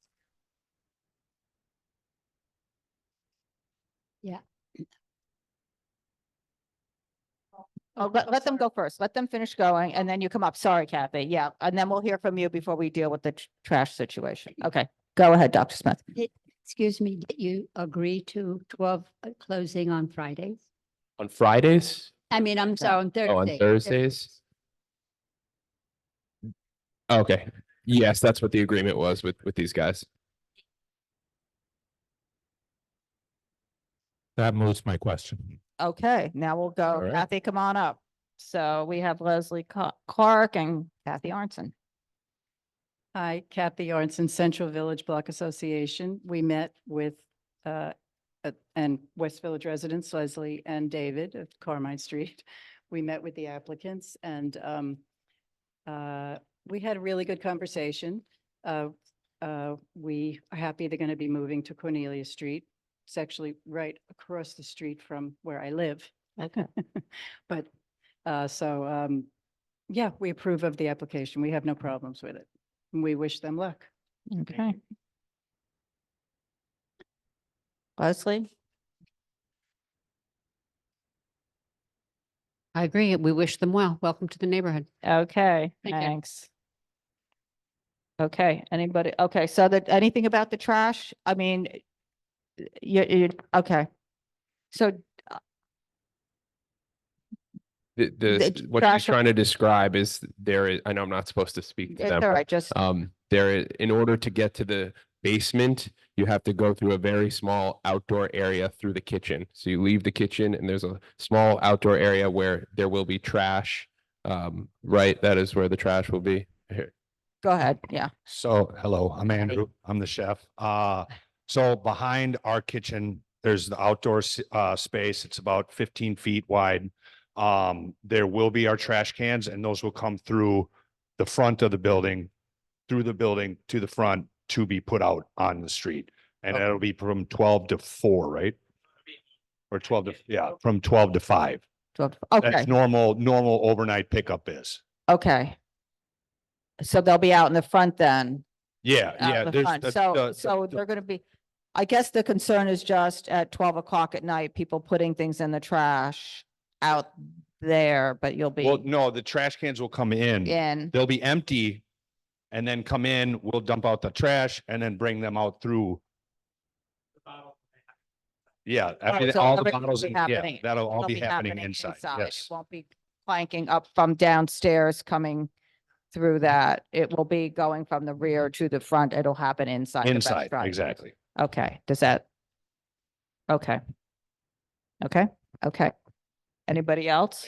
Oh, let them go first. Let them finish going and then you come up. Sorry, Kathy. Yeah, and then we'll hear from you before we deal with the trash situation. Okay, go ahead, Dr. Smith. Excuse me, did you agree to 12 closing on Fridays? On Fridays? I mean, I'm sorry, on Thursday. Oh, on Thursdays? Okay. Yes, that's what the agreement was with these guys. That moves my question. Okay, now we'll go. All right. Kathy, come on up. So we have Leslie Clark and Kathy Arnson. Hi, Kathy Arnson, Central Village Block Association. We met with, and West Village residents, Leslie and David of Carmine Street. We met with the applicants and we had a really good conversation. We are happy they're going to be moving to Cornelia Street. It's actually right across the street from where I live. Okay. But, yeah, we approve of the application. We have no problems with it. And we wish them luck. Okay. Leslie? I agree. We wish them well. Welcome to the neighborhood. Okay, Thank you. thanks. Okay, anybody? Okay, so anything about the trash? I mean, okay. So What trash- she's trying to describe is I know I'm not supposed to speak to it's them. all right, just, In order to get to the basement, you have to go through a very small outdoor area through the kitchen. So you leave the kitchen and there's a small outdoor area where there will be trash. Right, that is where the trash will be. Here. go ahead, yeah. So, hello, I'm Andrew. I'm the chef. So behind our kitchen, there's the outdoor space. It's about 15 feet wide. There will be our trash cans and those will come through the front of the building, through the building to the front to be put out on the street. And Okay. that'll be from 12 to 4, right? Or 12 to, yeah, from 12 to 5. 12, okay, That's normal overnight pickup is. okay. So they'll be out in the front then? Yeah, Out yeah. in the there's front. the- So, the- so the- they're gonna be, I guess the concern is just at 12 o'clock at night, people putting things in the trash out there, but you'll Well, be no, the trash cans will come in. in. They'll be empty and then come in, we'll dump out the trash and then bring them out through. Yeah, So all the everything will bottles, be yeah, happening- that'll all it'll be happening inside, It yes. won't be clanking up from downstairs coming through that. It will be going from the rear to the front. It'll happen inside the Inside, restaurant. exactly. Okay, does that? Okay. Okay, okay. Anybody else?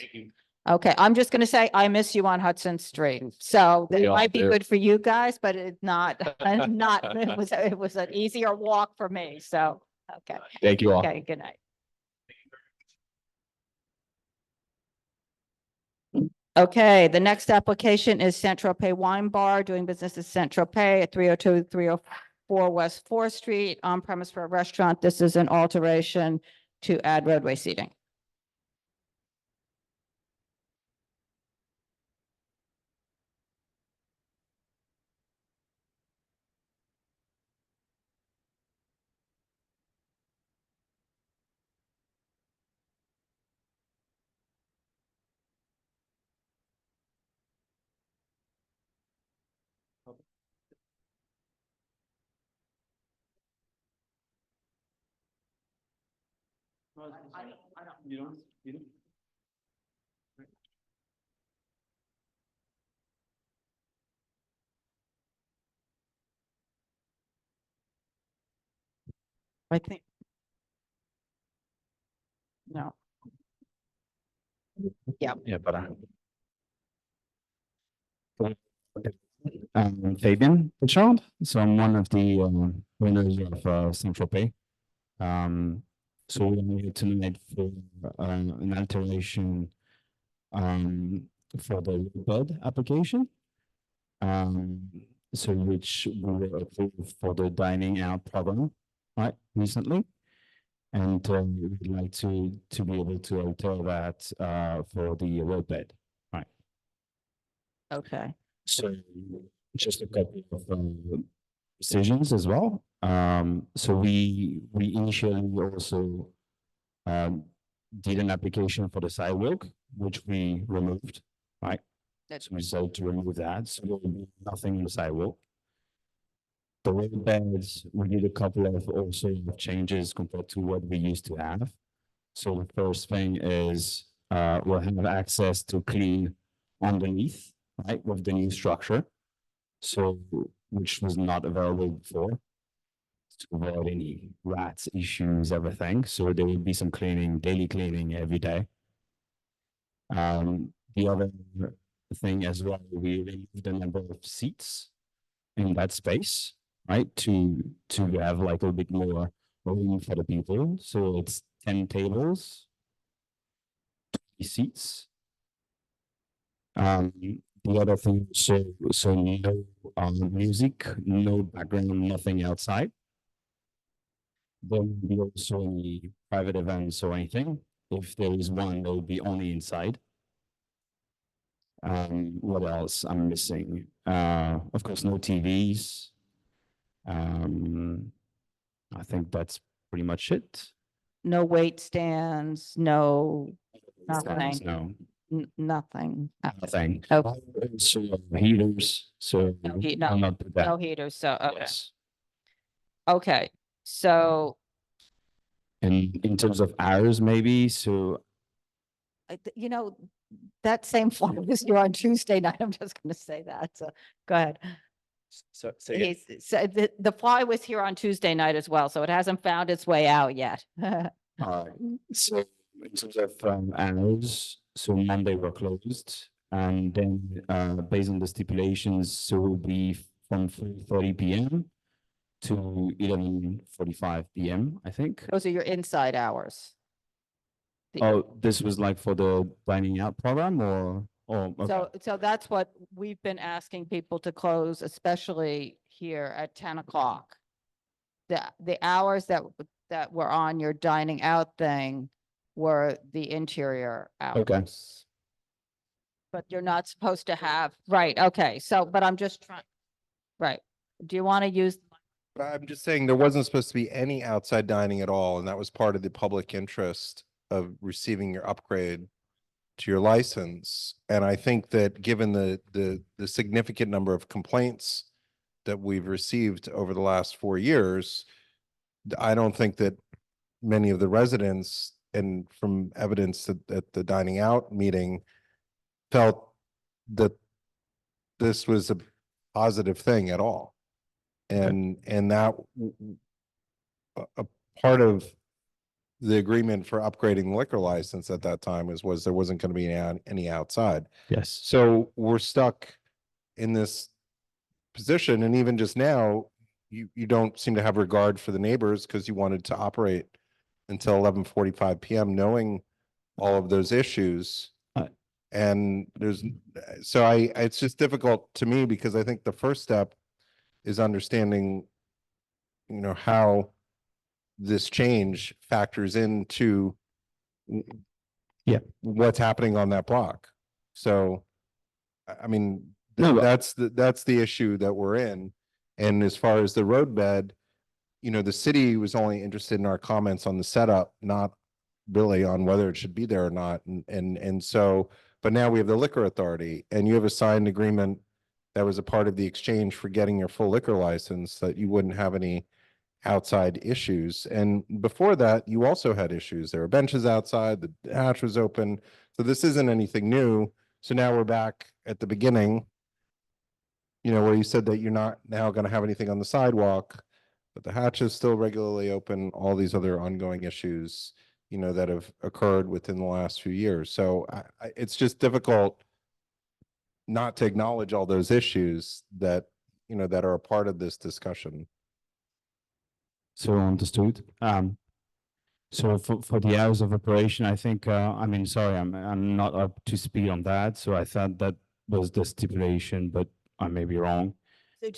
Okay, I'm just gonna say, I miss you on Hudson Street. So We that all might be do. good for you guys, but it's not, it was an easier walk for me, so, okay. Thank you all. Okay, good night. Okay, the next application is Sant Tropez Wine Bar, doing business as Sant Tropez at 302, 304 West 4th Street, on premise for a restaurant. This is an alteration to add roadway seating. I think. No. Yeah. Yeah, but I'm Fabian Richard, so I'm one of the owners of Sant Tropez. So we're here tonight for an alteration for the bud application. So which we were approved for the dining out program, right, recently. And we'd like to be able to alter that for the roadbed, right? Okay. So just a couple of decisions as well. So we initially also did an application for the sidewalk, which we removed, right? So we decided to remove that, so there will be nothing on the sidewalk. The roadbeds, we did a couple of also changes compared to what we used to have. So the first thing is we'll have access to clean underneath, right, with the new structure. So which was not available before, to avoid any rats issues, everything. So there will be some cleaning, daily cleaning every day. The other thing as well, we removed the number of seats in that space, right? To have like a bit more room for the people. So it's 10 tables, 20 seats. The other thing, so no music, no background, nothing outside. There will be also any private events or anything. If there is one, there will be only inside. What else I'm missing? Of course, no TVs. I think that's pretty much it. No wait stands, no, nothing. No, Nothing. nothing. Okay. So heaters, so No heat, I'll no, not put that. no heaters, so, okay. Yes. Okay, so And in terms of hours, maybe, so you know, that same fly was here on Tuesday night. I'm just gonna say that. So go ahead. So again, So the fly was here on Tuesday night as well, so it hasn't found its way out yet. so in terms of hours, so Monday we're closed, and then based on the stipulations, so it will be from 4:30 p.m. to 11:45 p.m. I think. Those are your inside hours. The- Oh, this was like for the dining out program or, okay. So that's what we've been asking people to close, especially here at 10 o'clock. The hours that were on your dining out thing were the interior Okay. hours. But you're not supposed to have, right, okay, so, but I'm just trying, right. Do you want to use? But I'm just saying there wasn't supposed to be any outside dining at all, and that was part of the public interest of receiving your upgrade to your license. And I think that given the significant number of complaints that we've received over the last 4 years, I don't think that many of the residents, and from evidence at the dining out meeting, felt that this was a positive thing at all. And that a part of the agreement for upgrading the liquor license at that time was there wasn't going to be any outside. Yes. So we're stuck in this position, and even just now, you don't seem to have regard for the neighbors because you wanted to operate until 11:45 p.m. knowing all of those issues. And it's just difficult to me because I think the first step is understanding, how this change factors into what's happening on that block. So, I mean, that's the issue that we're in. And as far as the roadbed, the city was only interested in our comments on the setup, not really on whether it should be there or not. And so, but now we have the liquor authority, and you have a signed agreement that was a part of the exchange for getting your full liquor license, that you wouldn't have any outside issues. And before that, you also had issues. There were benches outside, the hatch was open. So this isn't anything new. So now we're back at the beginning, where you said that you're not now going to have anything on the sidewalk, but the hatch is still regularly open, all these other ongoing issues, that have occurred within the last few years. So it's just difficult not to acknowledge all those issues that, that are a part of this discussion. So understood. So for the hours of operation, I think, sorry, I'm not up to speed on that. So I thought that was the stipulation, but I may be wrong. So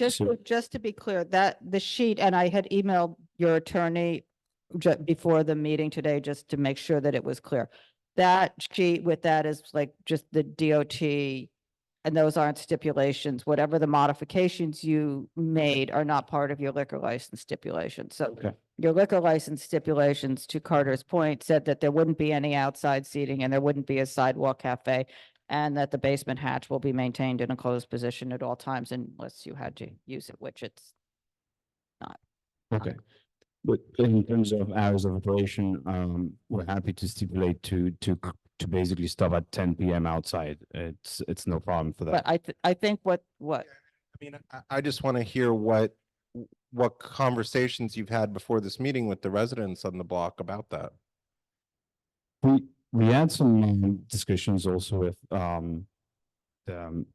just to be clear, that the sheet, and I had emailed your attorney before the meeting today, just to make sure that it was clear. That sheet with that is like just the DOT, and those aren't stipulations. Whatever the modifications you made are not part of your liquor license stipulation. So your liquor license stipulations, to Carter's point, said that there wouldn't be any outside seating and there wouldn't be a sidewalk cafe, and that the basement hatch will be maintained in a closed position at all times unless you had to use it, which it's not. Okay. But in terms of hours of operation, we're happy to stipulate to basically stop at 10 p.m. outside. It's no problem for that. But I think what I mean, I just want to hear what conversations you've had before this meeting with the residents on the block about that. We had some discussions also with the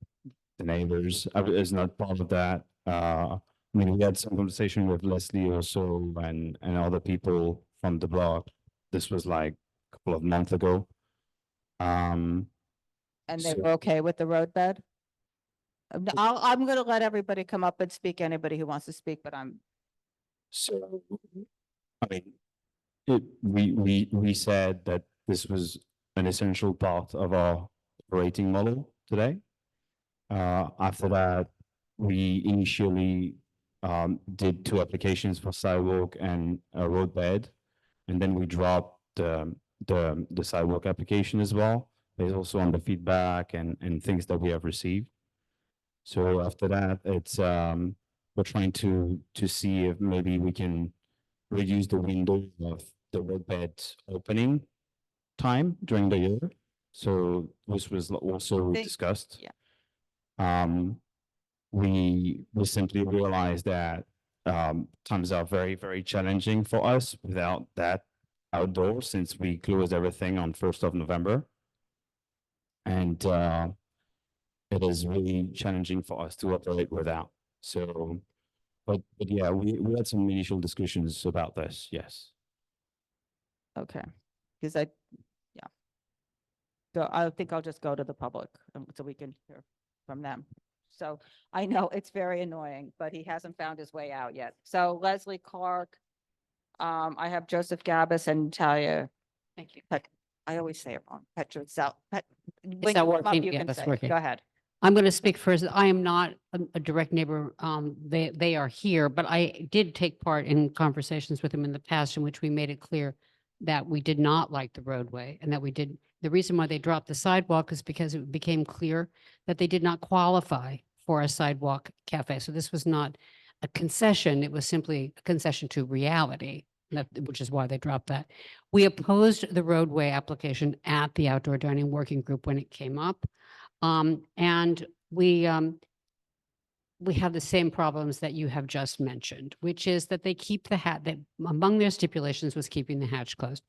neighbors. I was not part of that. We had some conversation with Leslie also and other people from the block. This was like a couple of months ago. And they were okay with the roadbed? I'm going to let everybody come up and speak, anybody who wants to speak, but So, we said that this was an essential part of our operating model today. After that, we initially did 2 applications for sidewalk and a roadbed, and then we dropped the sidewalk application as well, based also on the feedback and things that we have received. So after that, it's we're trying to see if maybe we can reduce the window of the roadbed opening time during the year. So this was also discussed. We simply realized that times are very, very challenging for us without that outdoor, since we closed everything on 1st of November. And it is really challenging for us to operate without. So, but yeah, we had some initial discussions about this, yes. okay. Because So I think I'll just go to the public so we can hear from them. So I know it's very annoying, but he hasn't found his way out yet. So Leslie Clark, I have Joseph Gabbis and Natalia. Thank you. I always say it wrong. Petrozell. It's not working. Yeah, that's working. Go ahead. I'm going to speak first. I am not a direct neighbor. They are here, but I did take part in conversations with them in the past in which we made it clear that we did not like the roadway and that we did. The reason why they dropped the sidewalk is because it became clear that they did not qualify for a sidewalk cafe. So this was not a concession. It was simply a concession to reality, which is why they dropped that. We opposed the roadway application at the outdoor dining working group when it came up. And we have the same problems that you have just mentioned, which is that they keep that among their stipulations was keeping the hatch closed.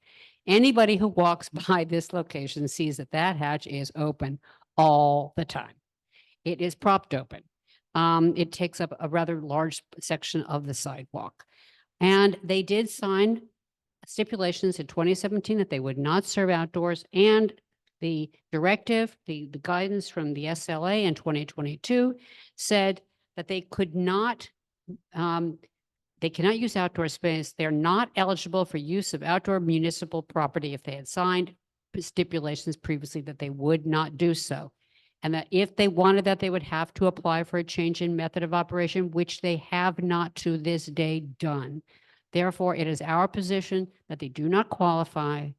Anybody who walks by this location sees that that hatch is open all the time. It is propped open. It takes up a rather large section of the sidewalk. And they did sign stipulations in 2017 that they would not serve outdoors, and the directive, the guidance from the SLA in 2022 said that they could not, they cannot use outdoor space. They're not eligible for use of outdoor municipal property if they had signed stipulations previously that they would not do so. And that if they wanted that, they would have to apply for a change in method of operation, which they have not to this day done. Therefore, it is our position that they do not qualify,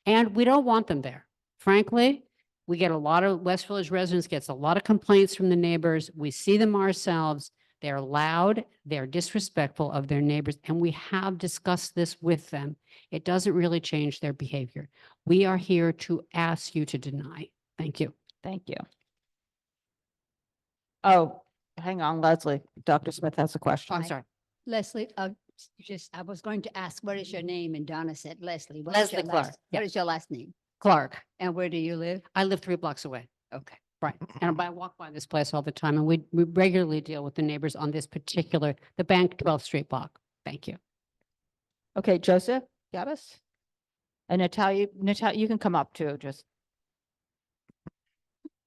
and we don't want them there. Frankly, we get a lot of West Village residents gets a lot of complaints from the neighbors. We see them ourselves. They're loud, they're disrespectful of their neighbors, and we have discussed this with them. It doesn't really change their behavior. We are here to ask you to deny. Thank you. Thank you. Oh, hang on, Leslie. Dr. Smith has a question. I'm sorry. Leslie, I was going to ask, what is your name? And Donna said, Leslie. What Leslie is your Clark. last- Yeah. What is your last name? Clark. And where do you live? I live 3 blocks away. Okay. Right. And I walk by this place all the time, and we regularly deal with the neighbors on this particular, the Bank 12th Street block. Thank you. Okay, Joseph Gabbis? And Natalia, you can come up too, just.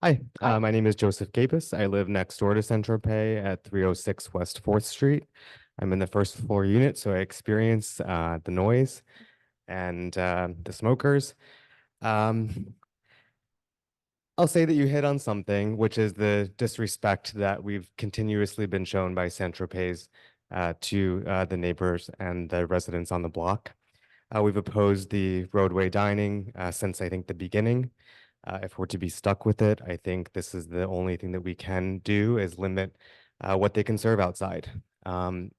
Hi, my name is Joseph Gapis. I live next door to Tropez at 306 West 4th Street. I'm in the first floor unit, so I experience the noise and the smokers. I'll say that you hit on something, which is the disrespect that we've continuously been shown by Tropez to the neighbors and the residents on the block. We've opposed the roadway dining since I think the beginning. If we're to be stuck with it, I think this is the only thing that we can do is limit what they can serve outside.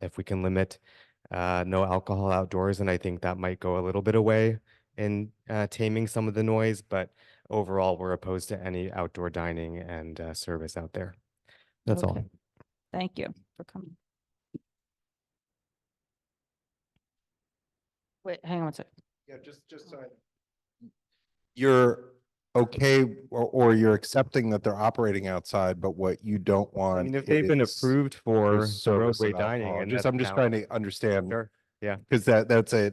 If we can limit no alcohol outdoors, and I think that might go a little bit away in taming some of the noise, but overall, we're opposed to any outdoor dining and service out there. That's all. Okay. Thank you for coming. Wait, hang on one second. Yeah, just so you're okay, or you're accepting that they're operating outside, but what you don't want. I mean, if they've been approved for the roadway dining, and I'm just trying to understand. Sure. Yeah. Because that's a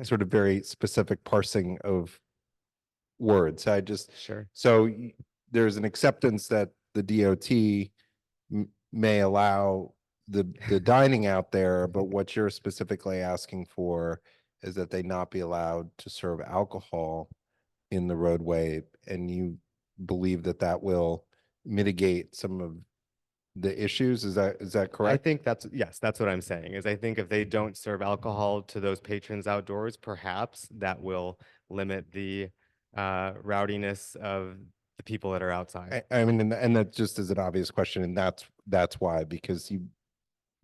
sort of very specific parsing of words. I just, sure. So there's an acceptance that the DOT may allow the dining out there, but what you're specifically asking for is that they not be allowed to serve alcohol in the roadway, and you believe that that will mitigate some of the issues. Is that correct? I think yes, that's what I'm saying, is I think if they don't serve alcohol to those patrons outdoors, perhaps that will limit the rowdiness of the people that are outside. I mean, and that just is an obvious question, and that's why, because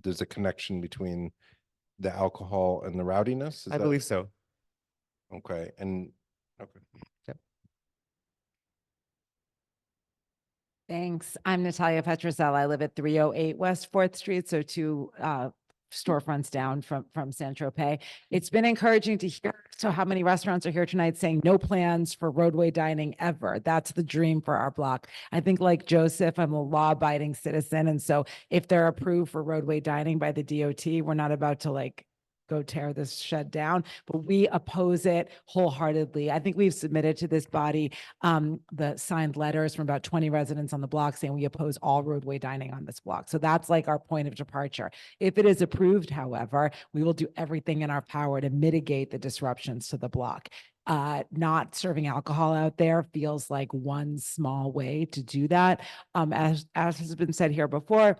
there's a connection between the alcohol and the rowdiness. I believe so. Okay, and okay. Yep. Thanks. I'm Natalia Petrozella. I live at 308 West 4th Street, so 2 storefronts down from Tropez. It's been encouraging to hear. So how many restaurants are here tonight saying no plans for roadway dining ever? That's the dream for our block. I think, like Joseph, I'm a law-abiding citizen. And so if they're approved for roadway dining by the DOT, we're not about to go tear this shed down, but we oppose it wholeheartedly. I think we've submitted to this body the signed letters from about 20 residents on the block saying we oppose all roadway dining on this block. So that's like our point of departure. If it is approved, however, we will do everything in our power to mitigate the disruptions to the block. Not serving alcohol out there feels like one small way to do that. As has been said here before,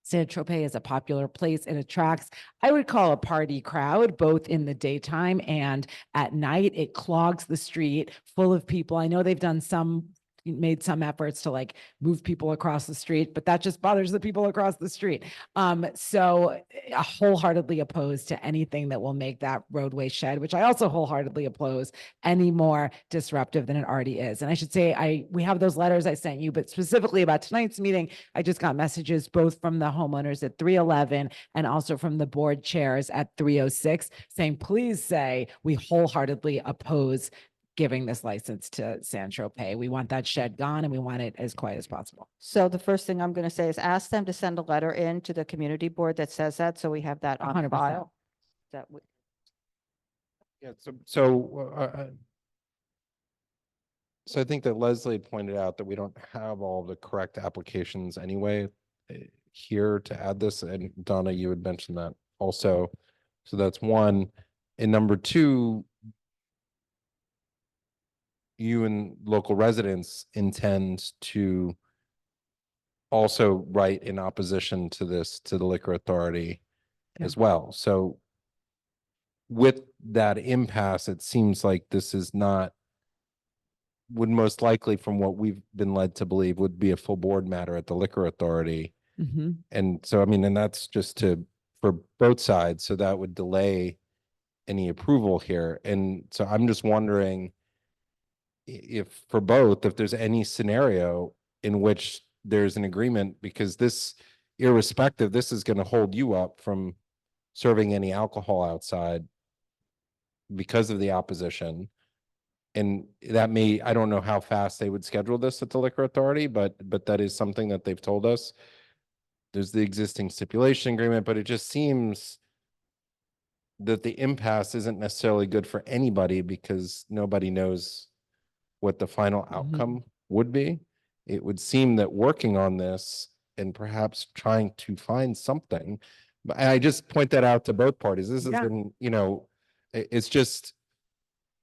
Saint-Tropez is a popular place. It attracts, I would call, a party crowd, both in the daytime and at night. It clogs the street full of people. I know they've made some efforts to like move people across the street, but that just bothers the people across the street. So wholeheartedly opposed to anything that will make that roadway shed, which I also wholeheartedly oppose, any more disruptive than it already is. And I should say, we have those letters I sent you, but specifically about tonight's meeting, I just got messages both from the homeowners at 311 and also from the board chairs at 306 saying, please say we wholeheartedly oppose giving this license to Saint-Tropez. We want that shed gone and we want it as quiet as possible. So the first thing I'm going to say is ask them to send a letter in to the community board that says that, so we have that on 100%. file. Yeah, so I think that Leslie pointed out that we don't have all the correct applications anyway here to add this, and Donna, you had mentioned that also. So that's one. And number two, you and local residents intend to also write in opposition to this to the liquor authority as well. So with that impasse, it seems like this is not, would most likely, from what we've been led to believe, would be a full board matter at the liquor authority. And so, I mean, and that's just for both sides. So that would delay any approval here. And so I'm just wondering if for both, if there's any scenario in which there's an agreement, because this, irrespective, this is going to hold you up from serving any alcohol outside because of the opposition. And that may, I don't know how fast they would schedule this at the liquor authority, but that is something that they've told us. There's the existing stipulation agreement, but it just seems that the impasse isn't necessarily good for anybody because nobody knows what the final outcome would be. It would seem that working on this and perhaps trying to find something, but I just point that out to both parties. This has been, you know, it's just,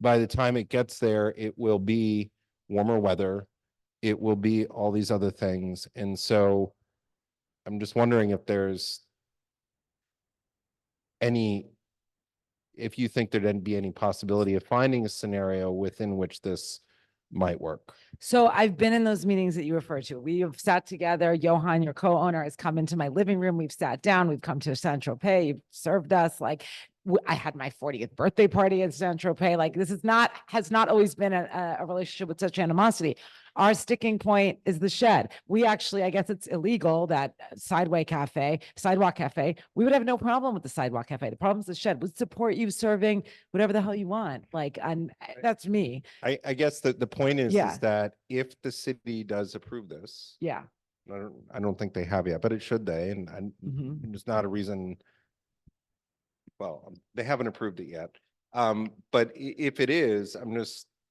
by the time it gets there, it will be warmer weather. It will be all these other things. And so I'm just wondering if there's if you think there'd be any possibility of finding a scenario within which this might work. So I've been in those meetings that you refer to. We have sat together. Johan, your co-owner, has come into my living room. We've sat down. We've come to Saint-Tropez. You've served us. Like, I had my 40th birthday party at Saint-Tropez. Like, this has not always been a relationship with such animosity. Our sticking point is the shed. We actually, I guess it's illegal, that sidewalk cafe. We would have no problem with the sidewalk cafe. The problem is the shed. Would support you serving whatever the hell you want. Like, and that's me. I guess that the point is Yeah. that if the city does approve this, Yeah. I don't think they have yet, but it should they, and there's not a reason. Well, they haven't approved it yet. But if it is,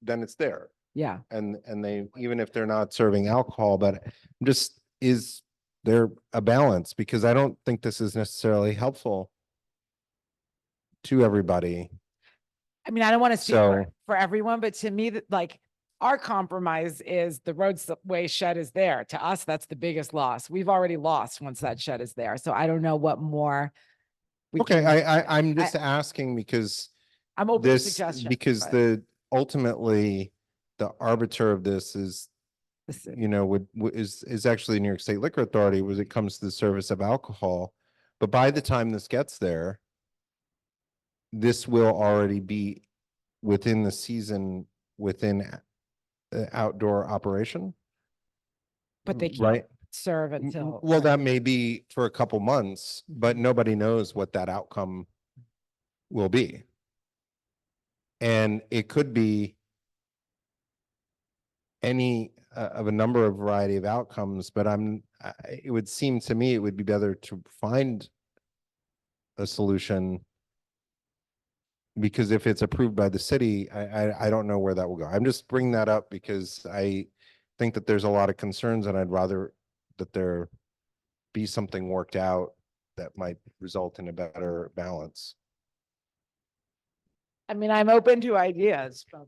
then it's there. Yeah. And they, even if they're not serving alcohol, but is there a balance? Because I don't think this is necessarily helpful to everybody. I mean, I don't want to speak So- for everyone, but to me, that like our compromise is the roadway shed is there. To us, that's the biggest loss. We've already lost once that shed is there. So I don't know what more. Okay, I'm just asking because I'm open to this, suggestions, because but- ultimately the arbiter of this is, you know, is actually the New York State Liquor Authority when it comes to the service of alcohol. But by the time this gets there, this will already be within the season, within outdoor operation. But they can't right? serve until. Well, that may be for a couple months, but nobody knows what that outcome will be. And it could be any of a number of variety of outcomes, but it would seem to me it would be better to find a solution because if it's approved by the city, I don't know where that will go. I'm just bringing that up because I think that there's a lot of concerns and I'd rather that there be something worked out that might result in a better balance. I mean, I'm open to ideas, but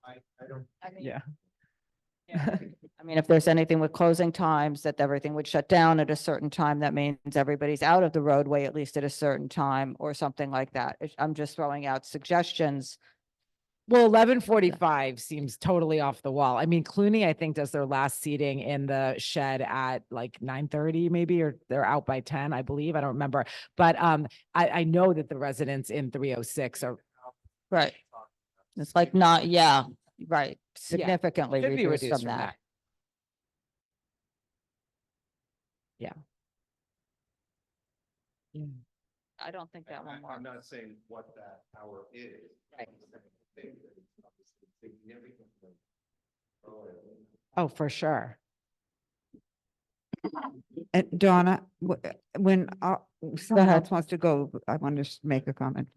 I don't. yeah. I mean, if there's anything with closing times, that everything would shut down at a certain time, that means everybody's out of the roadway at least at a certain time or something like that. I'm just throwing out suggestions. Well, 11:45 seems totally off the wall. I mean, Clooney, I think, does their last seating in the shed at like 9:30 maybe, or they're out by 10, I believe. I don't remember. But I know that the residents in 306 are. Right. It's like not, yeah, right, significantly Should be reduced from that. Yeah. Yeah. I don't think that one I'm works. not saying what that hour is. Right. Significantly. Oh, for sure. And Donna, when someone ahead. else wants to go, I want to make a comment.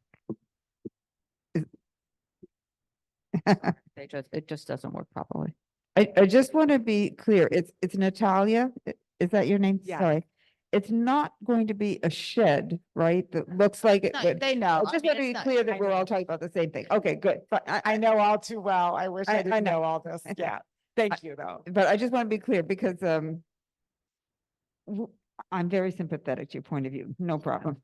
It just doesn't work properly. I just want to be clear. It's Natalia. Is that your name? Yeah. Sorry. It's not going to be a shed, right? That looks like it. No, would- they know. I just want to be clear that we're all talking about the same thing. Okay, good. But I know all too well. I wish I didn't know all this. Yeah. Thank you, though. But I just want to be clear because I'm very sympathetic to your point of view. No problem.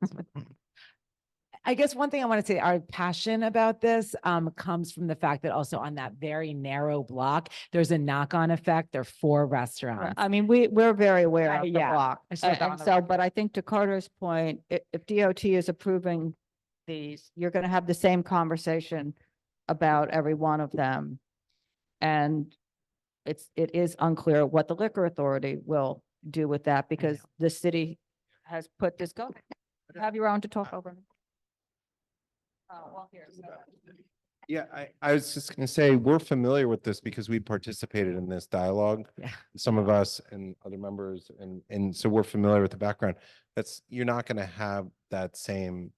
I guess one thing I want to say, our passion about this comes from the fact that also on that very narrow block, there's a knock-on effect. There are 4 restaurants. I mean, we're very aware of the yeah, block. I just want that on And the so, record. but I think to Carter's point, if DOT is approving these, you're going to have the same conversation about every one of them. And it is unclear what the liquor authority will do with that because the city has put this go. Have your own to talk over. Oh, well, here. Yeah, I was just gonna say, we're familiar with this because we participated in this dialogue. Yeah. Some of us and other members, and so we're familiar with the background. You're not gonna have that same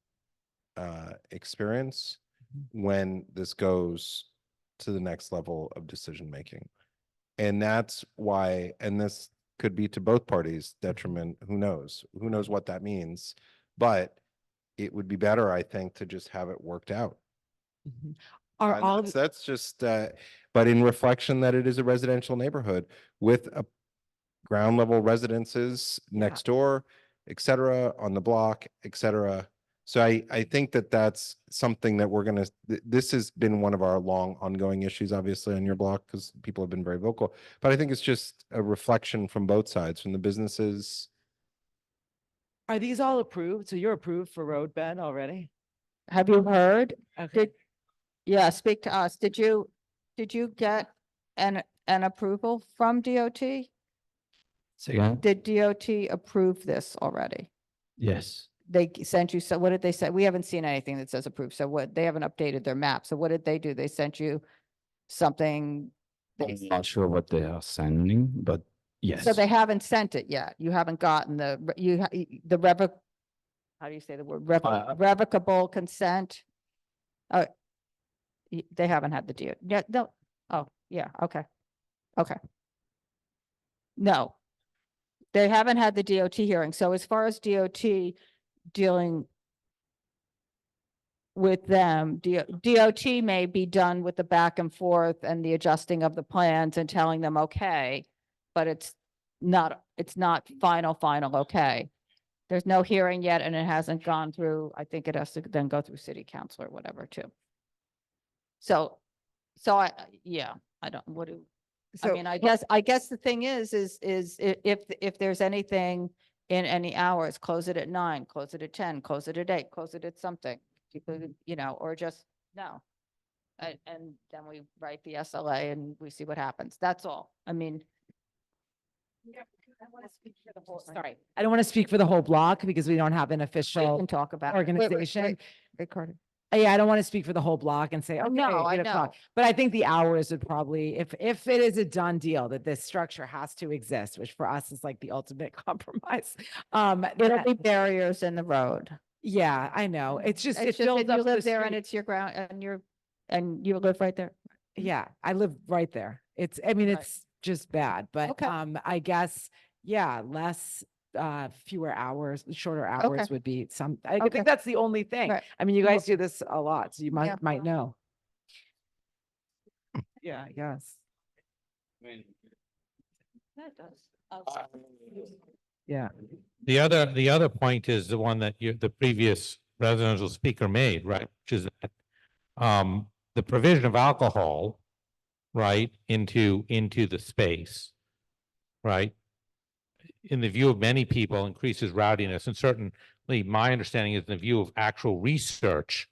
experience when this goes to the next level of decision making. And that's why, and this could be to both parties detriment, who knows what that means, but it would be better, I think, to just have it worked out. Are And all that's just, but in reflection that it is a residential neighborhood with a ground level residences next door, et cetera, on the block, et cetera. So I think that that's something that we're gonna, this has been one of our long ongoing issues, obviously, on your block, because people have been very vocal. But I think it's just a reflection from both sides, from the businesses. Are these all approved? So you're approved for road bed already? Have you heard? Okay. Yeah, speak to us. Did you get an approval from DOT? So again, Did DOT approve this already? yes. They sent you, so what did they say? We haven't seen anything that says approved. So what, they haven't updated their map. So what did they do? They sent you something? I'm not sure what they are sending, but yes. So they haven't sent it yet. You haven't gotten the how do you say the word? Revocable consent? They haven't had the deal. Yeah, no. Oh, yeah, okay. Okay. No. They haven't had the DOT hearing. So as far as DOT dealing with them, DOT may be done with the back and forth and the adjusting of the plans and telling them, okay, but it's not final, okay. There's no hearing yet and it hasn't gone through, I think it has to then go through city council or whatever too. So yeah, I don't, what do, I mean, I guess the thing is if there's anything in any hours, close it at 9, close it at 10, close it at 8, close it at something, or just no. And then we write the SLA and we see what happens. That's all. I mean. Sorry, I don't want to speak for the whole block because we don't have an official can talk about it. organization. Wait, Carter. Yeah, I don't want to speak for the whole block and say, okay, no, I 8 o'clock. know. But I think the hours would probably, if it is a done deal that this structure has to exist, which for us is like the ultimate compromise. It'll be barriers in the road. Yeah, I know. It's just, it It's just fills that you up the live there and street. it's your ground and you live right there. Yeah, I live right there. It's, I mean, Right. it's just bad, but Okay. I guess, yeah, fewer hours, shorter hours would be I Okay. think that's the only thing. Right. I mean, you Well- guys do this a lot, so you Yeah. might know. Yeah, I guess. That does. Yeah. The other point is the one that the previous residential speaker made, right? Which is that, the provision of alcohol, right, into the space, right? In the view of many people, increases rowdiness, and certainly my understanding is in the view of actual research,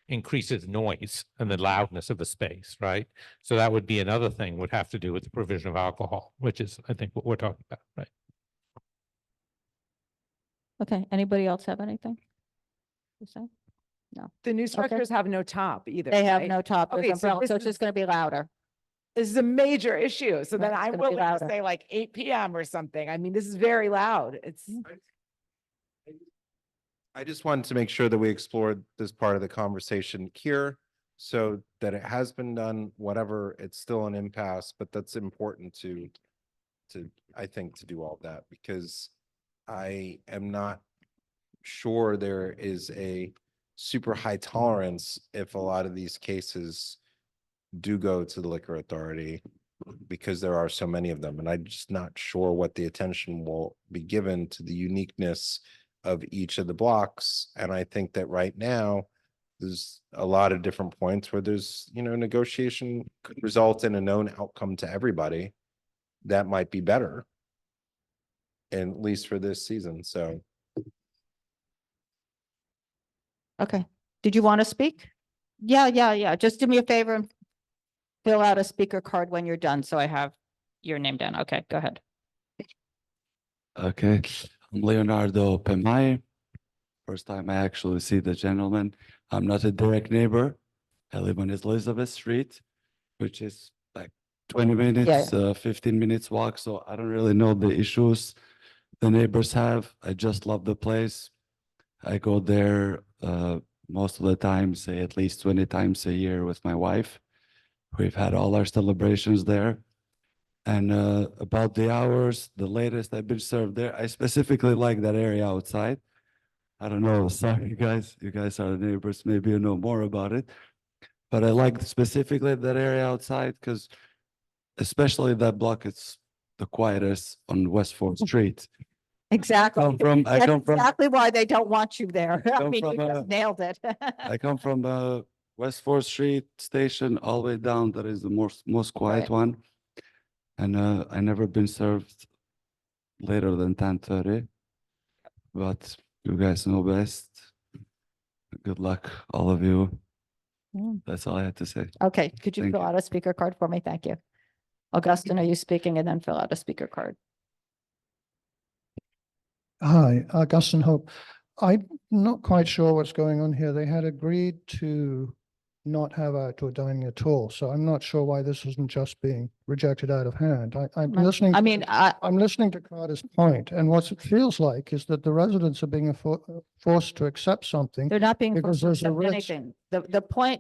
increases noise and the loudness of the space, right? So that would be another thing would have to do with the provision of alcohol, which is, I think, what we're talking about, right? Okay, anybody else have anything to say? No. The new Okay. structures have no top either. They have right? no top, there's Okay, umbrella, so it's this just gonna be louder. is a major issue. So then Right, it's I'm gonna be willing to louder. say like 8 PM or something. I mean, this is very loud. It's. I just wanted to make sure that we explored this part of the conversation here so that it has been done, whatever, it's still an impasse, but that's important to, I think, to do all that because I am not sure there is a super high tolerance if a lot of these cases do go to the liquor authority because there are so many of them. And I'm just not sure what the attention will be given to the uniqueness of each of the blocks. And I think that right now, there's a lot of different points where there's, negotiation could result in a known outcome to everybody that might be better. And at least for this season, so. Okay, did you want to speak? Yeah, just do me a favor and fill out a speaker card when you're done, so I have your name down. Okay, go ahead. Okay, I'm Leonardo Pemay. First time I actually see the gentleman. I'm not a direct neighbor. I live on Elizabeth Street, which is like 20 minutes, 15 minutes walk. So I don't really know the issues the neighbors have. I just love the place. I go there most of the time, say at least 20 times a year with my wife. We've had all our celebrations there. And about the hours, the latest I've been served there, I specifically like that area outside. I don't know, sorry you guys are the neighbors, maybe you know more about it. But I like specifically that area outside because especially that block, it's the quietest on West 4th Street. Exactly. I come from exactly why they don't want you there. I come mean, you from, just nailed it. I come from West 4th Street station all the way down. That is the most quiet one. And I never been served later than 10:30. But you guys know best. Good luck, all of you. That's all I had to say. Okay, could you Thank fill out a speaker card for me? Thank you. Augustine, are you speaking? And then fill out a speaker card. Hi, Augustine Hope. I'm not quite sure what's going on here. They had agreed to not have outdoor dining at all. So I'm not sure why this isn't just being rejected out of hand. I'm listening. I'm listening to Carter's point, and what it feels like is that the residents are being forced to accept something. They're not being because forced to there's a accept risk. anything.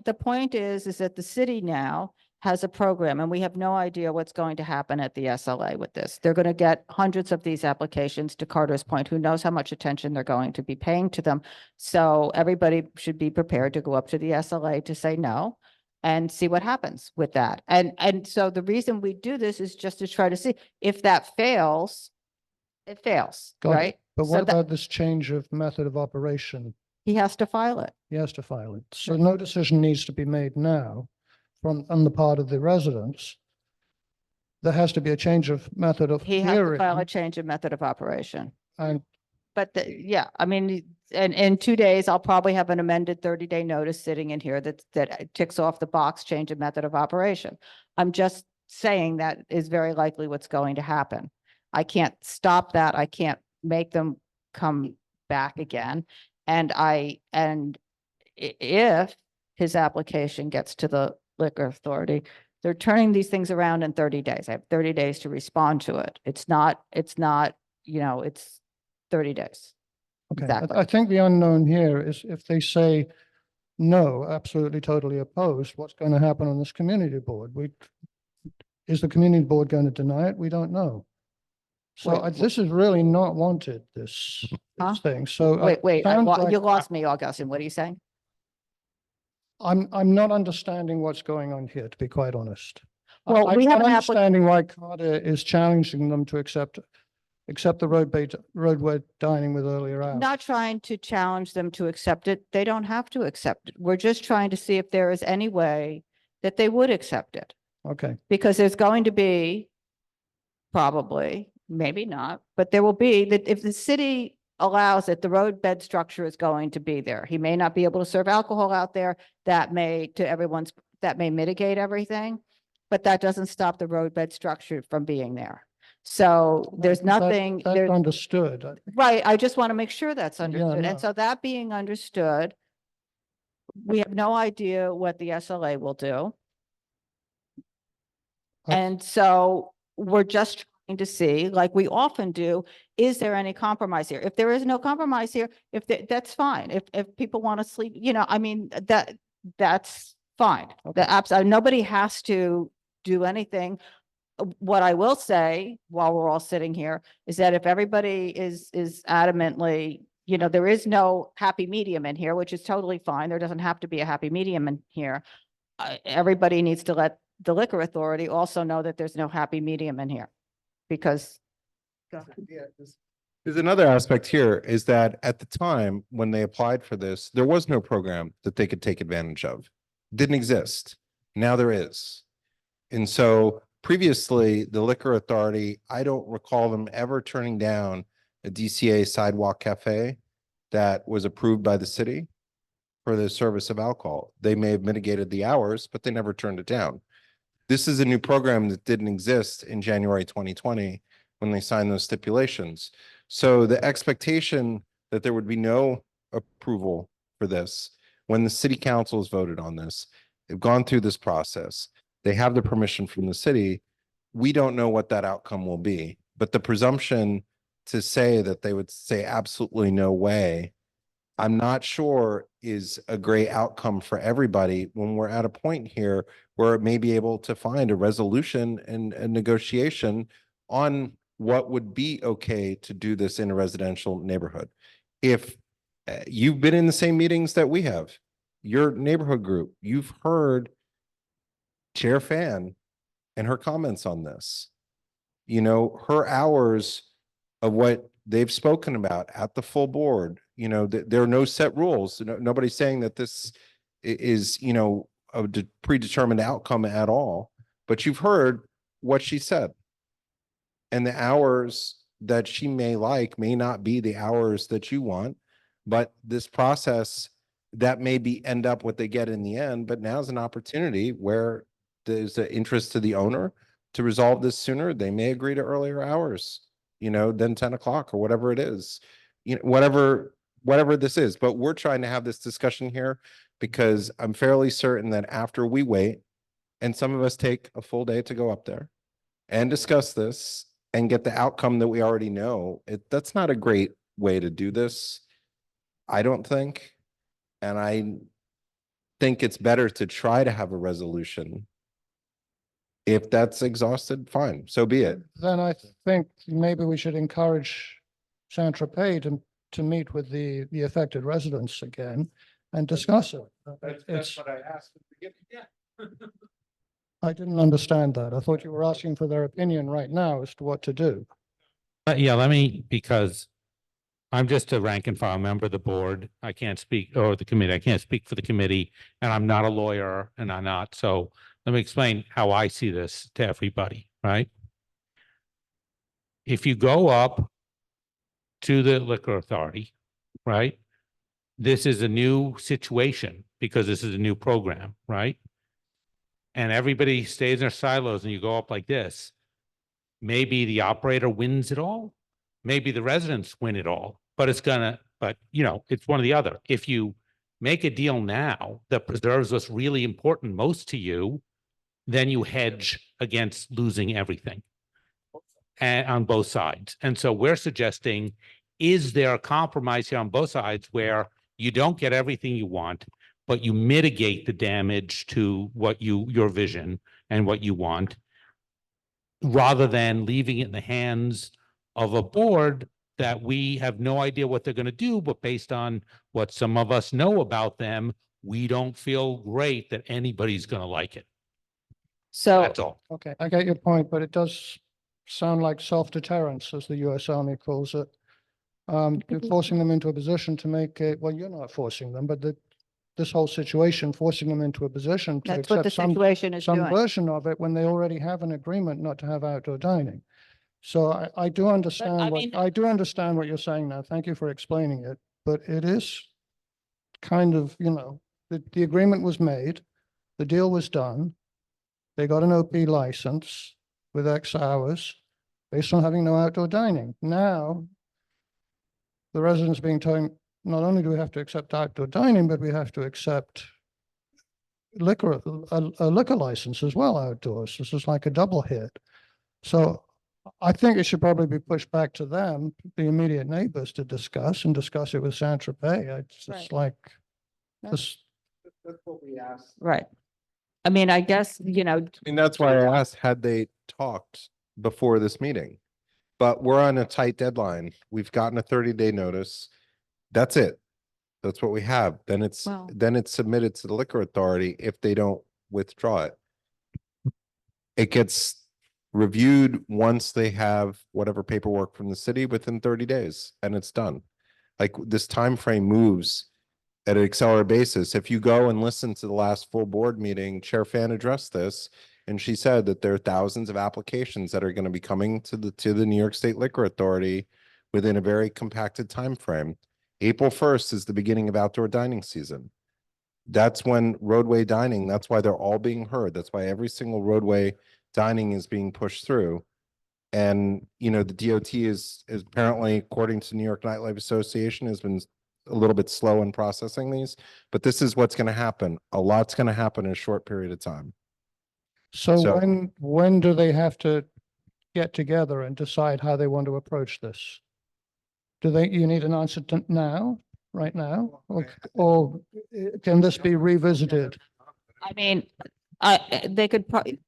The point is that the city now has a program and we have no idea what's going to happen at the SLA with this. They're going to get hundreds of these applications, to Carter's point, who knows how much attention they're going to be paying to them. So everybody should be prepared to go up to the SLA to say no and see what happens with that. And so the reason we do this is just to try to see if that fails, it fails, Got it. right? But So what that- about this change of method of operation? He has to file it. He has to file it. So no decision needs to be made now on the part of the residents. There has to be a change of method of He has to hearing. file a change of method of operation. And But yeah, I mean, and in 2 days, I'll probably have an amended 30-day notice sitting in here that ticks off the box, change of method of operation. I'm just saying that is very likely what's going to happen. I can't stop that. I can't make them come back again. And if his application gets to the liquor authority, they're turning these things around in 30 days. I have 30 days to respond to it. It's 30 days. Okay, Exactly. I think the unknown here is if they say no, absolutely, totally opposed, what's going to happen on this community board? Is the community board going to deny it? We don't know. So Wait, this is really not wanted, this Huh? thing. So Wait, sounds like you lost me, Augustine. What are you saying? I'm not understanding what's going on here, to be quite honest. Well, I'm we have not an understanding why Carter is challenging them to accept the roadway dining with earlier hours. Not trying to challenge them to accept it. They don't have to accept it. We're just trying to see if there is any way that they would accept it. Okay, Because there's going to be probably, maybe not, but there will be that if the city allows it, the roadbed structure is going to be there. He may not be able to serve alcohol out there. That may mitigate everything, but that doesn't stop the roadbed structure from being there. So there's nothing. That's understood. Right, I just want to make sure that's understood. no. And so that being understood, we have no idea what the SLA will do. And so we're just trying to see, like we often do, is there any compromise here? If there is no compromise here, that's fine. If people want to sleep, I mean, that's fine. Nobody has to do anything. What I will say while we're all sitting here is that if everybody is adamantly, there is no happy medium in here, which is totally fine. There doesn't have to be a happy medium in here. Everybody needs to let the liquor authority also know that there's no happy medium in here because. There's another aspect here is that at the time when they applied for this, there was no program that they could take advantage of. Didn't exist. Now there is. And so previously, the liquor authority, I don't recall them ever turning down a DCA sidewalk cafe that was approved by the city for the service of alcohol. They may have mitigated the hours, but they never turned it down. This is a new program that didn't exist in January 2020 when they signed those stipulations. So the expectation that there would be no approval for this, when the city council has voted on this, they've gone through this process, they have the permission from the city, we don't know what that outcome will be. But the presumption to say that they would say absolutely no way, I'm not sure is a great outcome for everybody when we're at a point here where it may be able to find a resolution and a negotiation on what would be okay to do this in a residential neighborhood. If you've been in the same meetings that we have, your neighborhood group, you've heard Chair Fan and her comments on this. Her hours of what they've spoken about at the full board, there are no set rules. Nobody's saying that this is, a predetermined outcome at all, but you've heard what she said. And the hours that she may may not be the hours that you want, but this process that may end up what they get in the end, but now's an opportunity where there's an interest to the owner to resolve this sooner. They may agree to earlier hours, than 10 o'clock or whatever it is, whatever this is. But we're trying to have this discussion here because I'm fairly certain that after we wait and some of us take a full day to go up there and discuss this and get the outcome that we already know, that's not a great way to do this, I don't think. And I think it's better to try to have a resolution. If that's exhausted, fine, so be it. Then I think maybe we should encourage Saint-Tropez to meet with the affected residents again and discuss it. That's what I asked at the beginning. Yeah. I didn't understand that. I thought you were asking for their opinion right now as to what to do. Yeah, because I'm just a rank and file member of the board. I can't speak, or the committee. I can't speak for the committee, and I'm not a lawyer, and I'm not. So let me explain how I see this to everybody, right? If you go up to the liquor authority, right? This is a new situation because this is a new program, right? And everybody stays in their silos and you go up like this. Maybe the operator wins it all. Maybe the residents win it all, but it's one or the other. If you make a deal now that preserves what's really important most to you, then you hedge against losing everything and on both sides. And so we're suggesting is there a compromise here on both sides where you don't get everything you want, but you mitigate the damage to what your vision and what you want, rather than leaving it in the hands of a board that we have no idea what they're going to do, but based on what some of us know about them, we don't feel great that anybody's going to like it. So That's all. Okay, I get your point, but it does sound like self-deterrence, as the US Army calls it. You're forcing them into a position to make it, well, you're not forcing them, but this whole situation, forcing them into a position to that's what the accept situation is some doing. version of it when they already have an agreement not to have outdoor dining. So I do understand I do understand what you're saying now. Thank you for explaining it, but it is kind of, the agreement was made, the deal was done. They got an OP license with X hours based on having no outdoor dining. Now, the residents being told, not only do we have to accept outdoor dining, but we have to accept a liquor license as well outdoors. This is like a double hit. So I think it should probably be pushed back to them, the immediate neighbors, to discuss it with Saint Tropez. It's just like this. That's what we asked. Right. I mean, I guess, I mean, that's why I asked, had they talked before this meeting? But we're on a tight deadline. We've gotten a 30-day notice. That's it. That's what we have. Then it's submitted to the liquor authority if they don't withdraw it. It gets reviewed once they have whatever paperwork from the city within 30 days, and it's done. Like, this time frame moves at an accelerated basis. If you go and listen to the last full board meeting, Chair Fan addressed this, and she said that there are thousands of applications that are going to be coming to the New York State Liquor Authority within a very compacted time frame. April 1st is the beginning of outdoor dining season. That's when roadway dining, that's why they're all being heard. That's why every single roadway dining is being pushed through. And, the DOT is apparently, according to New York Nightlife Association, has been a little bit slow in processing these, but this is what's going to happen. A lot's going to happen in a short period of time. So when do they have to get together and decide how they want to approach this? You need an answer now, right now, or can this be revisited? I mean, they could probably.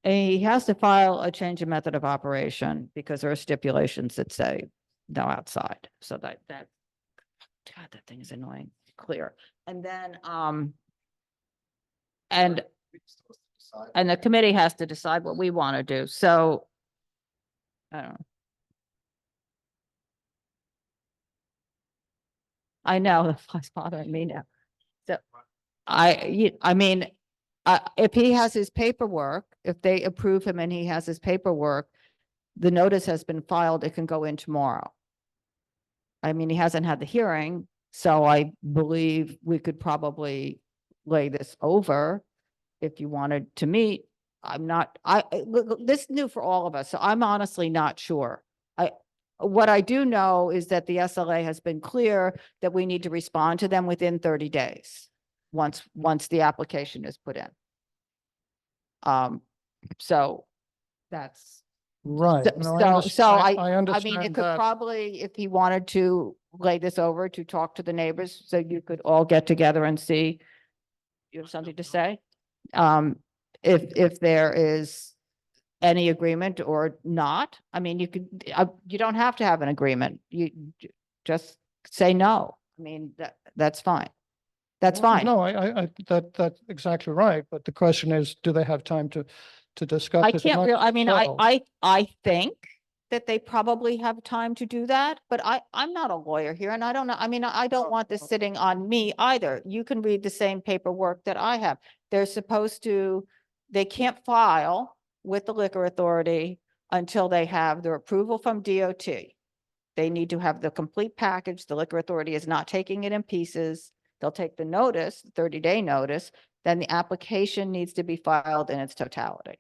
He has to file a change of method of operation because there are stipulations that say no outside. So God, that thing is annoying. Clear. And then, and the committee has to decide what we want to do. So, I don't know. I know that's bothering me now. So I mean, if he has his paperwork, if they approve him and he has his paperwork, the notice has been filed, it can go in tomorrow. I mean, he hasn't had the hearing, so I believe we could probably lay this over if you wanted to meet. This is new for all of us, so I'm honestly not sure. What I do know is that the SLA has been clear that we need to respond to them within 30 days, once the application is put in. So that's right. I understand mean, it could that. probably, if he wanted to lay this over to talk to the neighbors, so you could all get together and see. You have something to say? If there is any agreement or not, I mean, you don't have to have an agreement. You just say no. I mean, that's fine. That's fine. No, that's exactly right. But the question is, do they have time to discuss it? I think that they probably have time to do that, but I'm not a lawyer here and I don't know. I mean, I don't want this sitting on me either. You can read the same paperwork that I have. They can't file with the liquor authority until they have their approval from DOT. They need to have the complete package. The liquor authority is not taking it in pieces. They'll take the notice, 30-day notice, then the application needs to be filed in its totality.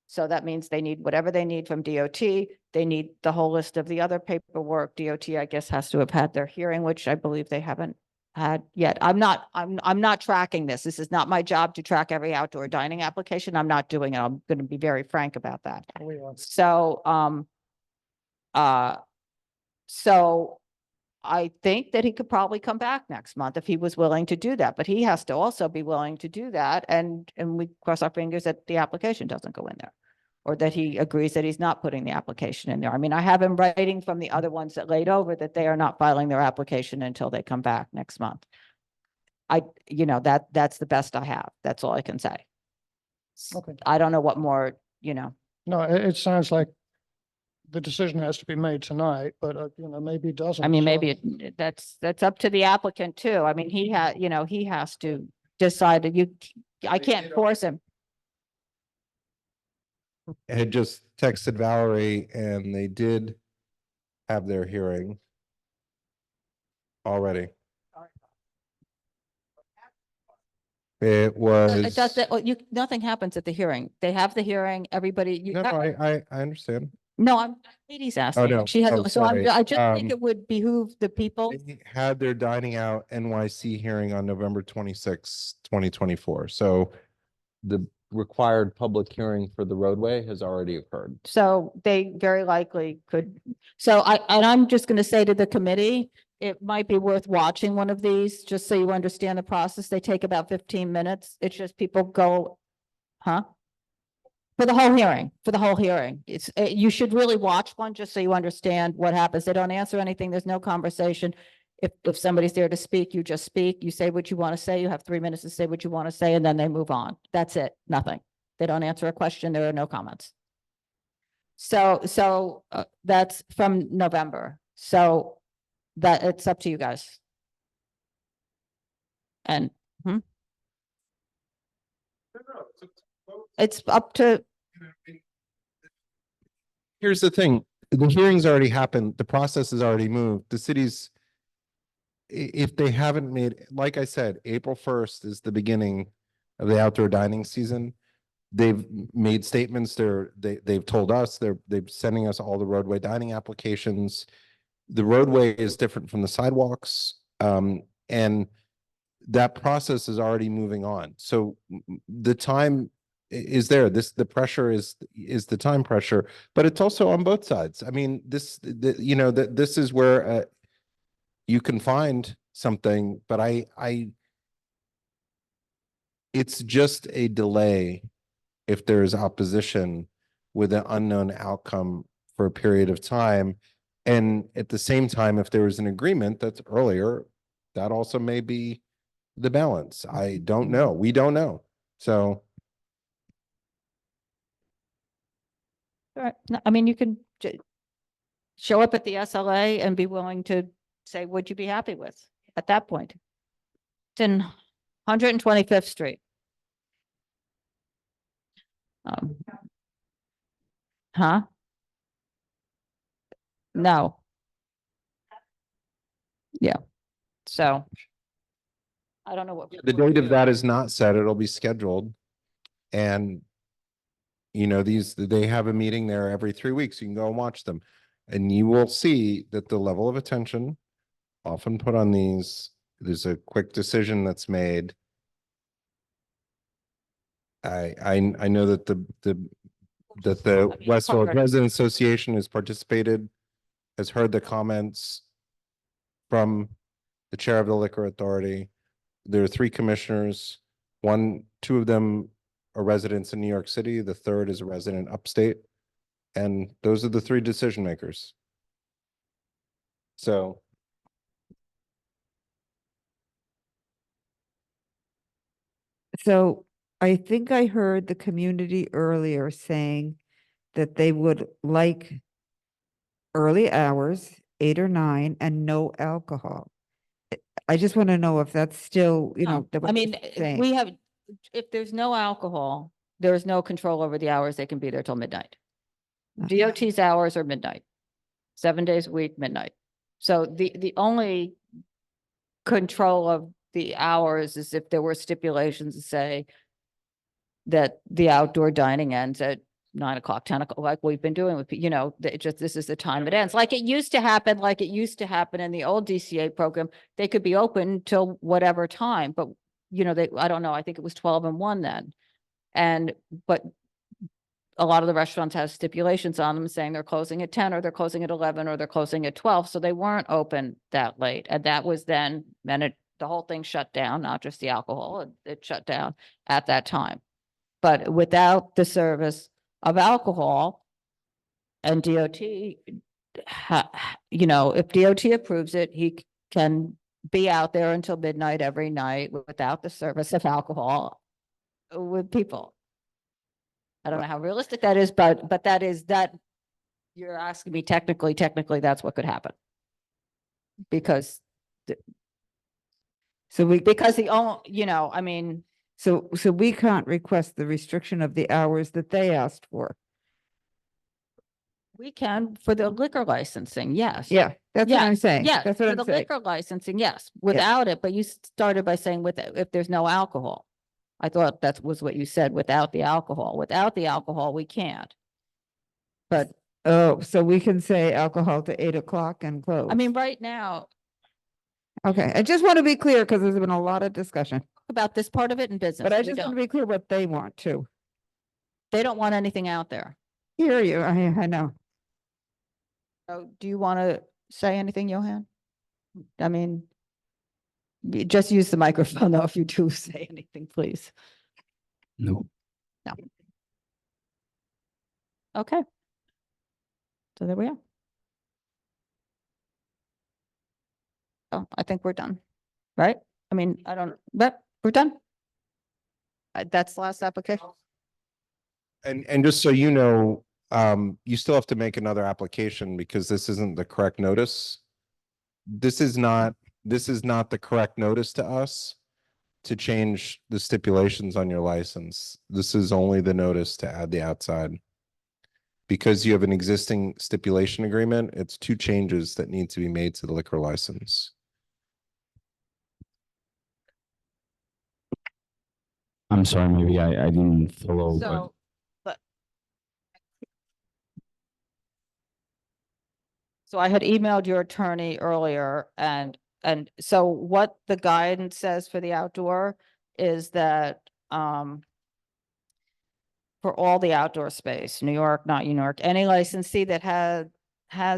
So that means they need whatever they need from DOT. They need the whole list of the other paperwork. DOT, I guess, has to have had their hearing, which I believe they haven't had yet. I'm not tracking this. This is not my job to track every outdoor dining application. I'm not doing it. I'm going to be very frank about that. So, So I think that he could probably come back next month if he was willing to do that, but he has to also be willing to do that. And we cross our fingers that the application doesn't go in there. Or that he agrees that he's not putting the application in there. I mean, I have him writing from the other ones that laid over that they are not filing their application until they come back next month. That's the best I have. That's all I can say. Okay. I don't know what more, No, it sounds like the decision has to be made tonight, but maybe it doesn't. I mean, so- maybe that's up to the applicant too. I mean, he has to decide that I can't force him. I had just texted Valerie and they did have their hearing already. It was. Nothing happens at the hearing. They have the hearing, everybody. No, I understand. No, Katie's asking. no. She has, Oh, so sorry. I just think it would behoove the people. They had their dining out NYC hearing on November 26, 2024. So the required public hearing for the roadway has already occurred. So they very likely could. So I'm just going to say to the committee, it might be worth watching one of these, just so you understand the process. They take about 15 minutes. It's just people go, huh? For the whole hearing, you should really watch one just so you understand what happens. They don't answer anything. There's no conversation. If somebody's there to speak, you just speak, you say what you want to say, you have 3 minutes to say what you want to say, and then they move on. That's it, nothing. They don't answer a question, there are no comments. So that's from November. So that it's up to you guys. And it's up to, Here's the thing, the hearing's already happened, the process has already moved, the city's, if they haven't made, like I said, April 1st is the beginning of the outdoor dining season. They've made statements, they've told us, they're sending us all the roadway dining applications. The roadway is different from the sidewalks, and that process is already moving on. So the time is there. The pressure is the time pressure, but it's also on both sides. I mean, this is where you can find something, but it's just a delay if there is opposition with an unknown outcome for a period of time. And at the same time, if there was an agreement that's earlier, that also may be the balance. I don't know. We don't know. So. all right. No, I mean, you can show up at the SLA and be willing to say, would you be happy with at that point? It's in 125th Street. Huh? No. Yeah. So I don't know what. The date of that is not set. It'll be scheduled. And they have a meeting there every 3 weeks. You can go and watch them. And you will see that the level of attention often put on these, there's a quick decision that's made. I know that the Westville Residents Association has participated, has heard the comments from the chair of the Liquor Authority. There are 3 commissioners, two of them are residents in New York City. The third is a resident upstate. And those are the 3 decision makers. So. So I think I heard the community earlier saying that they would like early hours, 8 or 9, and no alcohol. I just want to know if that's still, I mean, we have, if there's no alcohol, there is no control over the hours. They can be there till midnight. DOT's hours are midnight, 7 days a week, midnight. So the only control of the hours is if there were stipulations to say that the outdoor dining ends at 9 o'clock, 10 o'clock, like we've been doing with, this is the time it ends. Like it used to happen in the old DCA program. They could be open till whatever time, but I don't know, I think it was 12 and 1 then. But a lot of the restaurants have stipulations on them saying they're closing at 10 or they're closing at 11 or they're closing at 12. So they weren't open that late. And that was then the whole thing shut down, not just the alcohol, it shut down at that time. But without the service of alcohol and DOT, you know, if DOT approves it, he can be out there until midnight every night without the service of alcohol with people. I don't know how realistic that is, but that is that you're asking me technically that's what could happen. Because because the only, you know, I mean, So we can't request the restriction of the hours that they asked for. we can for the liquor licensing, yes. Yeah, that's what I'm saying. Yeah, That's what for I'm the saying. liquor licensing, yes, without it, but you started by saying if there's no alcohol. I thought that was what you said, without the alcohol. Without the alcohol, we can't. But Oh, so we can say alcohol to 8 o'clock and close. I mean, right now, Okay, I just want to be clear because there's been a lot of discussion, about this part of it in business. but I we just want don't. to be clear what they want too. They don't want anything out there. Hear you, I know. So do you want to say anything, Johan? I mean, just use the microphone though, if you do say anything, please. No. No. Okay. So there we are. Oh, I think we're done, right? I mean, I don't, but we're done. That's the last application. And just so you know, you still have to make another application because this isn't the correct notice. This is not the correct notice to us to change the stipulations on your license. This is only the notice to add the outside. Because you have an existing stipulation agreement, it's 2 changes that need to be made to the liquor license. I'm sorry, maybe I didn't follow, but So, so I had emailed your attorney earlier and so what the guidance says for the outdoor is that, for all the outdoor space, New York, not New York, any licensee that has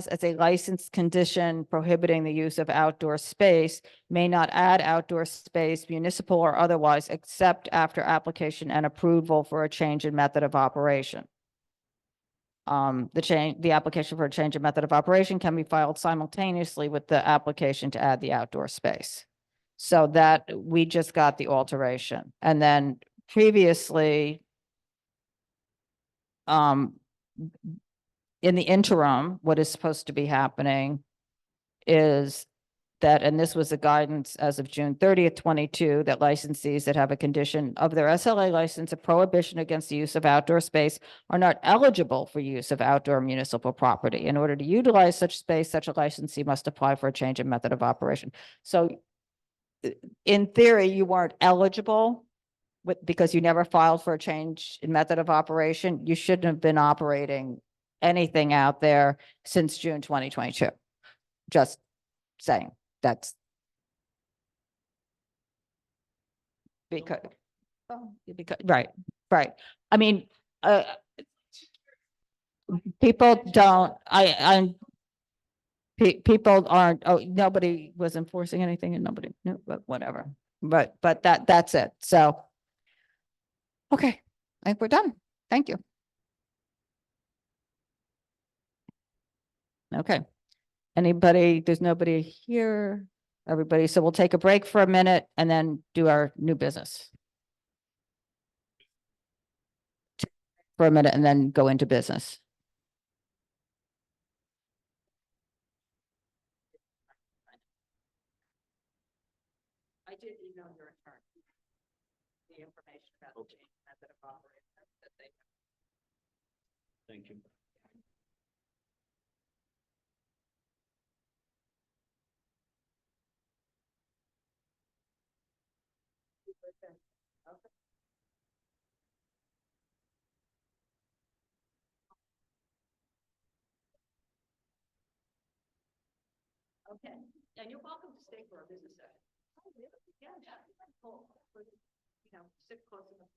as a license condition prohibiting the use of outdoor space may not add outdoor space, municipal or otherwise, except after application and approval for a change in method of operation. The application for a change in method of operation can be filed simultaneously with the application to add the outdoor space. So that we just got the alteration. And then previously, in the interim, what is supposed to be happening is that, and this was the guidance as of June 30th, 22, that licensees that have a condition of their SLA license, a prohibition against the use of outdoor space are not eligible for use of outdoor municipal property. In order to utilize such space, such a licensee must apply for a change in method of operation. So in theory, you weren't eligible because you never filed for a change in method of operation. You shouldn't have been operating anything out there since June 2022. Just saying, that's because, right. I mean, people don't, people aren't, nobody was enforcing anything and nobody knew, but whatever. But that's it. So, okay, I think we're done. Thank you. Okay. Anybody, there's nobody here, everybody. So we'll take a break for a minute and then do our new business. For a minute and then go into business. I did email your attorney the information about the change method of operation that they. Thank you. Okay, and you're welcome to stay for a business session. Oh, really? Yeah, cool. You know, sit close enough.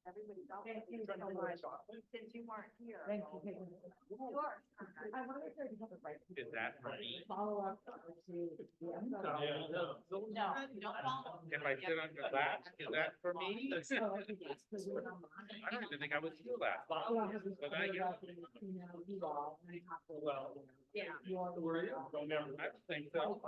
Everybody, thank you so much. Since you weren't here. Thank you. Sure. I wonder if there's another right. Is that for me? Follow up to. No, don't follow. If I sit under that, is that for me? I don't even think I would feel that. But I, Yeah. where are you? I think so.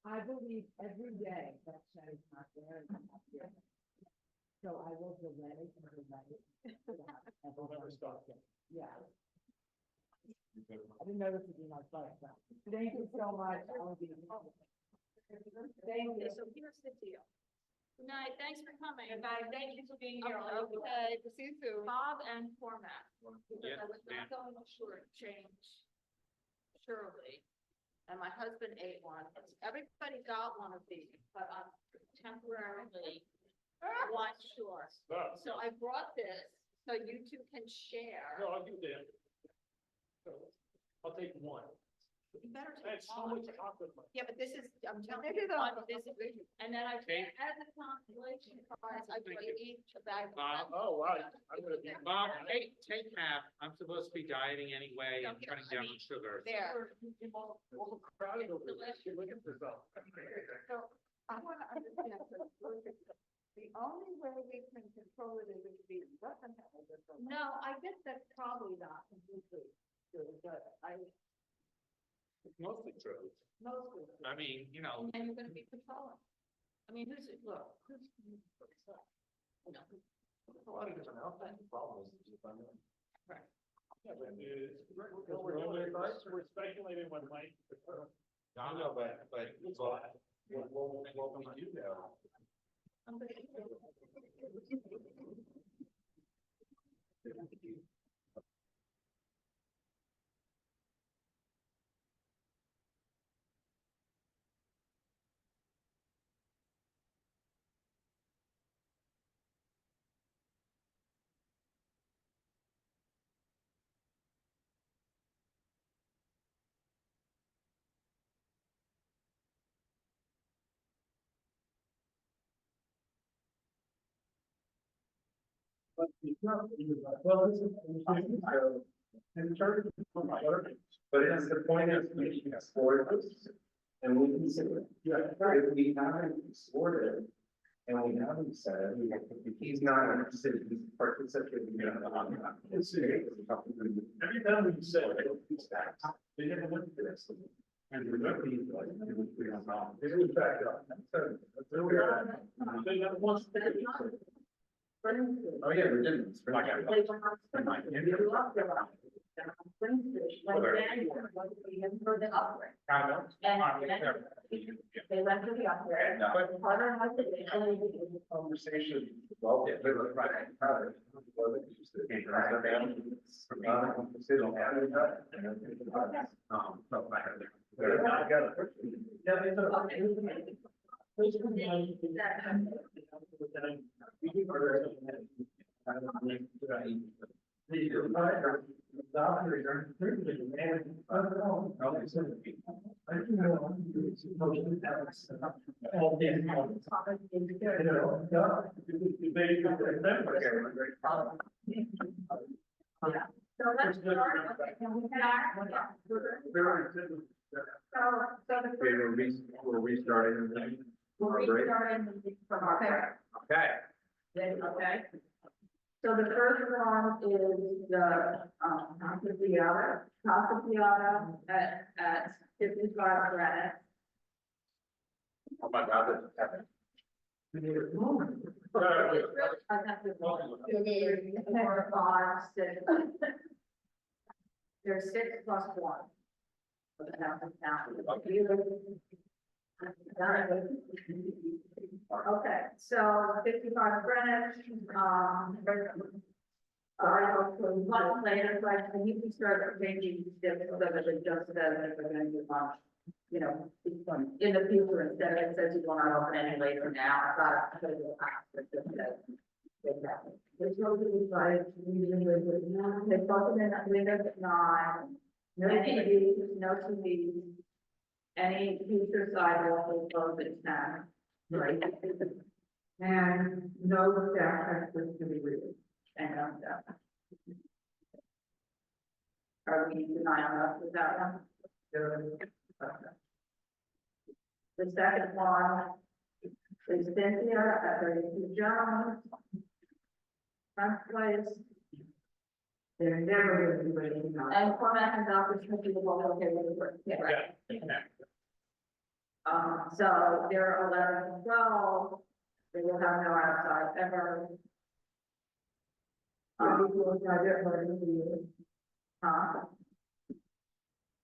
I believe every day that Shelley's not there. So I will delay and delay. Yeah. I didn't know this would be my first. Thank you so much. Thank you. So here's the deal. Good night, thanks for coming. Good night, thank you for being here. Okay, See you soon. Bob and format. Because Yes, I was not going to shortchange Shirley. And my husband ate one. Everybody got one of these, but I'm temporarily one short. So I brought this so you two can share. No, I'll do that. I'll take one. You better I take have so much one. chocolate. Yeah, but this is, I'm telling you, one, this is, and then I, as a consolation prize, I brought each a bag. Oh, wow. I'm gonna be. Bob, take half. I'm supposed to be dieting anyway. I'm Don't cutting get- down on sugar. There. Overcrowded over there. Look at this. So I want to understand, the only way we can control it is if we doesn't have a different. No, I guess that's probably not completely true, but It's mostly true. mostly. true. I mean, you know. And you're gonna be patrolling. I mean, who's it, look, who's. You know. A lot of different outcomes, problems. Right. Yeah, but we're speculating what might occur. I know, but what we do know. But it's the point of making us for this, and we can say, if we haven't explored it, and we haven't said, if he's not interested, he's participating. Every time we say, it's that, they never went to this. And we're not being like, we don't know. They would back up. They never once. Oh, yeah, we didn't. We're not gonna. They went to the upgrade. But part of the conversation. Well, yeah, but right. So let's start. We're restarting. We're restarting from our parent. Okay. So the first one is the, Casa Piada at 55 Greenwich. Oh my God, that's happening. Four, 5, 6. There's 6 plus 1. For the house is now. Okay, so 55 Greenwich, much later, like, and you can start changing this so that it just says that we're gonna do lunch, you know, in the future, instead of it says you want to open any later now, I thought I could have asked it just says. Exactly. There's no good advice, they both in at Windows at 9, No TV, no TV. Any future sidewalk will close at 10. Right. And no staff access to be read. And no staff. Are we denying us with that one? The second one is Cynthia at 32 Jones. Front place. They're never going to do anything. And format and opportunity to walk okay with the work. Yeah. So they're 11 and 12. They will have no outside ever.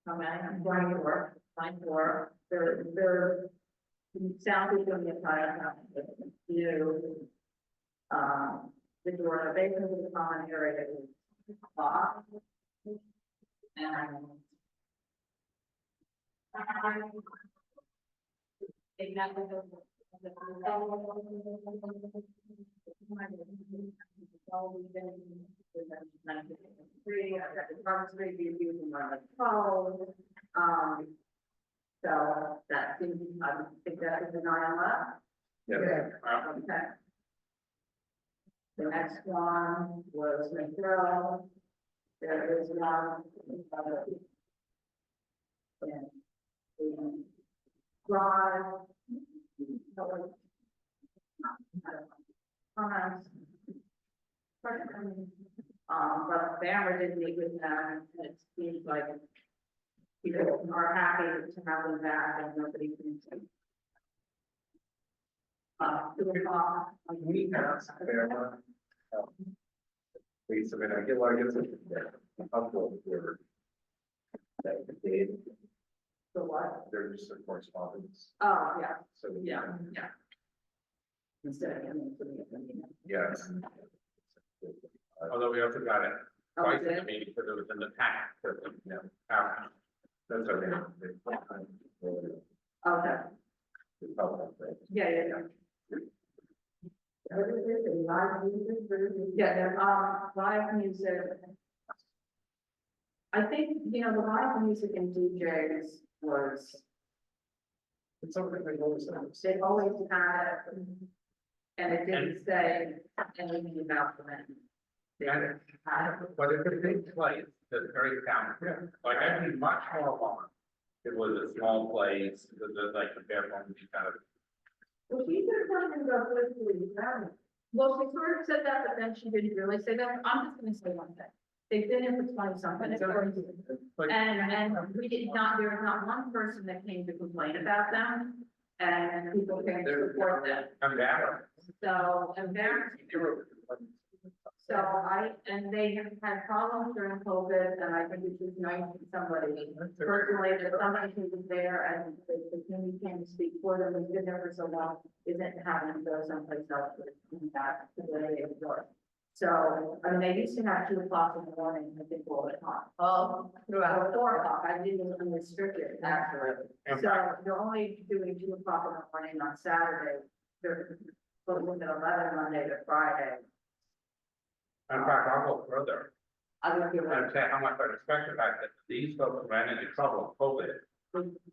Okay, I'm going to work, line 4. They're sound is going to be entire house. You, the door, basically the common area is locked. And so that seems, I think that is a denial of. Yeah. Okay. The next one was Negril. There is one. Drive. But Bamber didn't meet with them, and it seems like people are happy to have them back and nobody can see. We have Bamber. Wait a minute, I get like it's a couple for that date. So what? They're just a correspondence. Oh, yeah, So yeah. Instead of getting to yes. Although we also got it Oh, twice in did? the meeting because it was in the pack. That's okay. Okay. Yeah. Yeah, live music. I think, the live music and DJs was. It's something they've always done. They've always had it. And it didn't say anything about them. But it's a big place, that's very talented. Like, I'd be much more fun. It was a small place, like, the bare bones kind of. Well, she said something about politically valid. Well, she sort of said that, but then she didn't really say that. I'm just gonna say one thing. They've been in for 20 something. And we did not, there was not one person that came to complain about them. And people came to support them. I'm down. So embarrassing. So and they have had problems during COVID, and I think it's just nice that somebody, personally, that somebody who was there and the community came to speak for them, has been there for so long, isn't having to go someplace else with that, to the way it works. So, they used to have 2 o'clock in the morning, I think, all the time. Oh, throughout 4 o'clock, I didn't even restrict it, actually. So they're only doing 2 o'clock in the morning on Saturday. They're closing at 11 Monday to Friday. In fact, I'll go further. I don't give And say how much I respect the fact that these folks ran into trouble with COVID.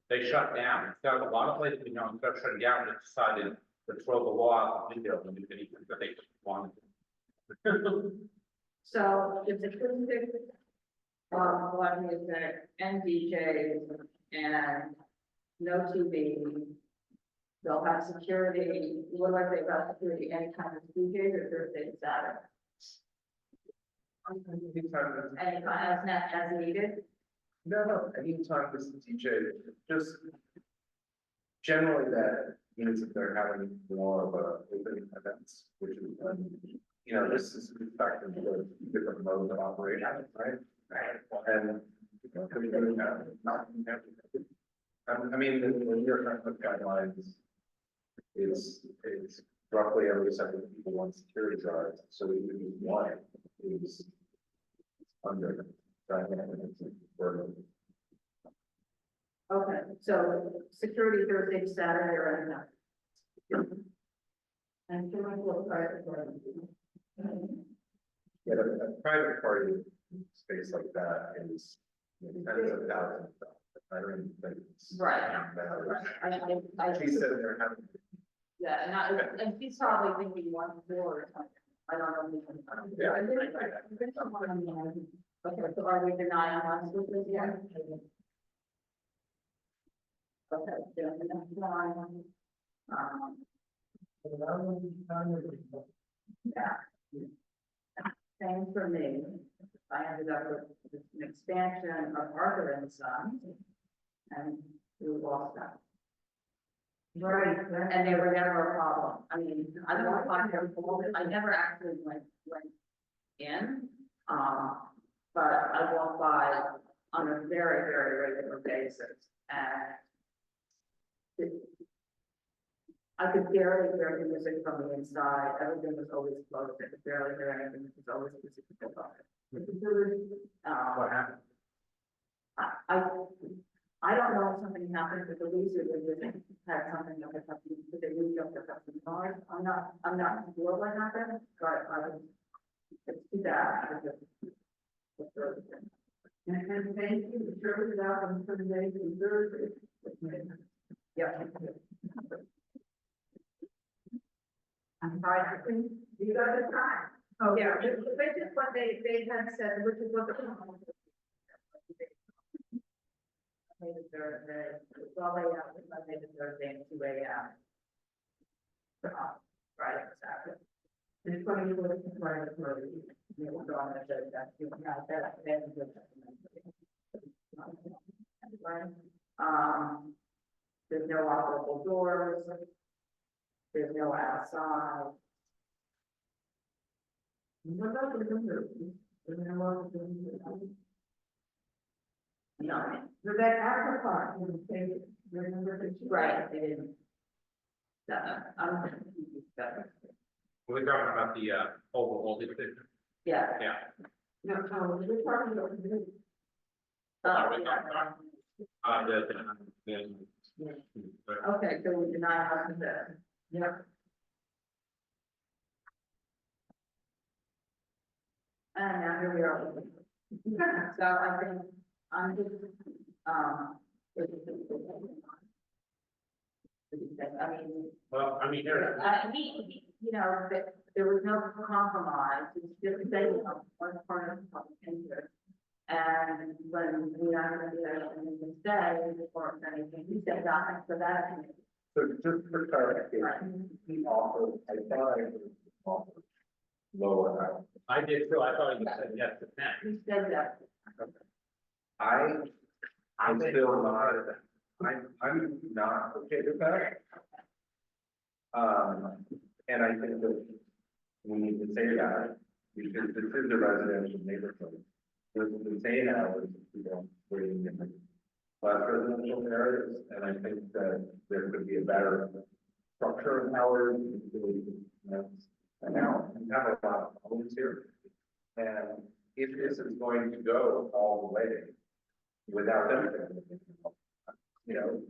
They shut down. Instead of a lot of places, instead of shutting down, they decided to throw the law out the window and do anything that they wanted. So it's acoustic, live music, and DJs, and no TV. They'll have security. What do I say about security? Any kind of DJs or Thursday and Saturday? Any kind as needed? No, anytime this DJ, just generally that means that they're having more of a open events, which is, this is affecting the different modes of operation, right? And the New York Times guidelines is roughly every 7 people on security guards, so we would use one is under. Okay, so security Thursday, Saturday, or anything. And can I go private party? Yeah, a private party space like that is Tens of thousands. I don't even think it's. Right. She said they're having. Yeah, and he's probably thinking 1 floor or something. I don't know. Yeah. Okay, so are we denying us with this yet? Okay, then the next one. Yeah. Same for me. I ended up with an expansion of Arthur and Sons, and we lost that. Right, and they were never a problem. I mean, I don't know if I never actually went in, but I walk by on a very, very regular basis, and I could barely hear the music from the inside. Everything was always closed. I could barely hear anything. It was always music from it. What happened? I don't know if something happened with the lease or they didn't have something that had happened, but they moved up their custom cars. I'm not sure what happened, but it's too bad. And thank you, the service out on Sundays and Thursdays. Yeah. I'm sorry, you got the time. Oh, yeah, which is what they had said, which is what the. Monday to Thursday, 12 a.m. Monday to Thursday, and 2 a.m. Friday or Saturday. It's 20 minutes to Friday to Thursday. You know, go on and say that you have that. There's no operable doors. There's no outside. What about the windows? No, but that after part, right, they didn't. We're talking about the overhaul decision. Yeah. Yeah. No, we're talking about. Okay, so we deny our consent. Yep. And now here we are. So I think I'm just, Well, I mean, there. you know, that there was no compromise, it's just saying one part of the public interest. And when we are going to do anything instead, or anything, he said that, so that. So just for clarification, he offered, I thought I offered lower house. I did too, I thought you said yes to that. He said that. I'm still not, I'm not okay with that. And I think that we need to say that, because this is a residential neighborhood. There's the same hours, you know, waiting in the less residential areas, and I think that there could be a better structure of hours. And now we have a lot of homes here. And if this is going to go all the way without anything, you know,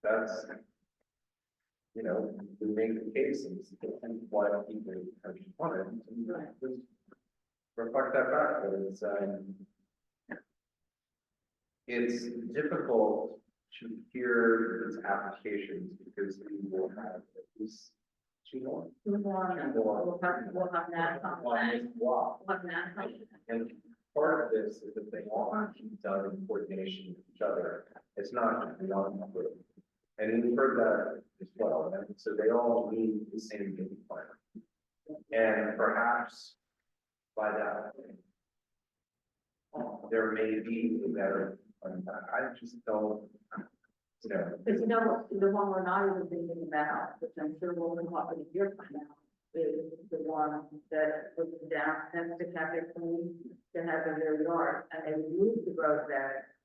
that's, you know, we make the cases why people have wanted to reflect that fact that it's difficult to hear these applications because we will have at least two more. We'll have that. And part of this is that they all have to be done in coordination with each other. It's not just one group. And we've heard that as well. And so they all need the same game plan. And perhaps by that point, there may be a better plan. I just don't, you know. Because you know, the one we're not even thinking about, which I'm sure will come up in a year from now, is the one that was down, tends to have their clean, to have in their yard, and they moved the road there,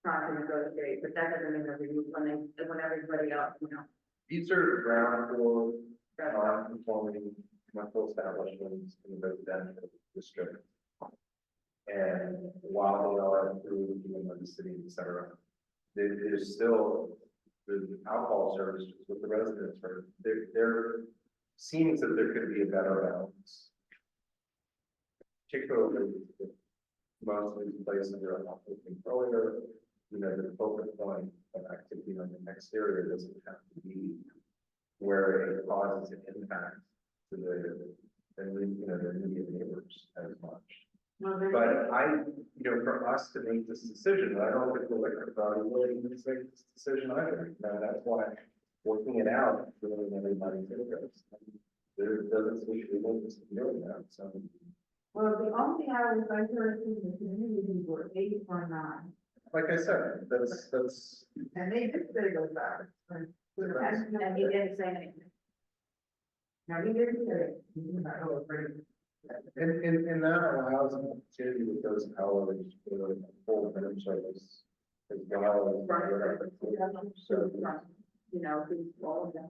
trying to negotiate, but that doesn't mean that we move when everybody else, you know. These are ground floor, non-conforming commercial establishments in the residential district. And while they are approved in the city, et cetera, there's still the alcohol service with the residents, right? There seems that there could be a better balance. Particularly most of these places are not looking earlier, the focus point of activity on the exterior doesn't have to be where it causes an impact to the immediate neighbors as much. But for us to make this decision, I don't think the liquor authority really needs to make this decision either. That's why working it out, really everybody's interest. There doesn't seem to be one that's doing that, so. Well, the only thing I was interested in the community were 8 or 9. Like I said, that's. And they did say those hours. And he didn't say anything. No, he didn't say it. And that allows an opportunity with those hours for a full room service as well as whatever. So, all of them.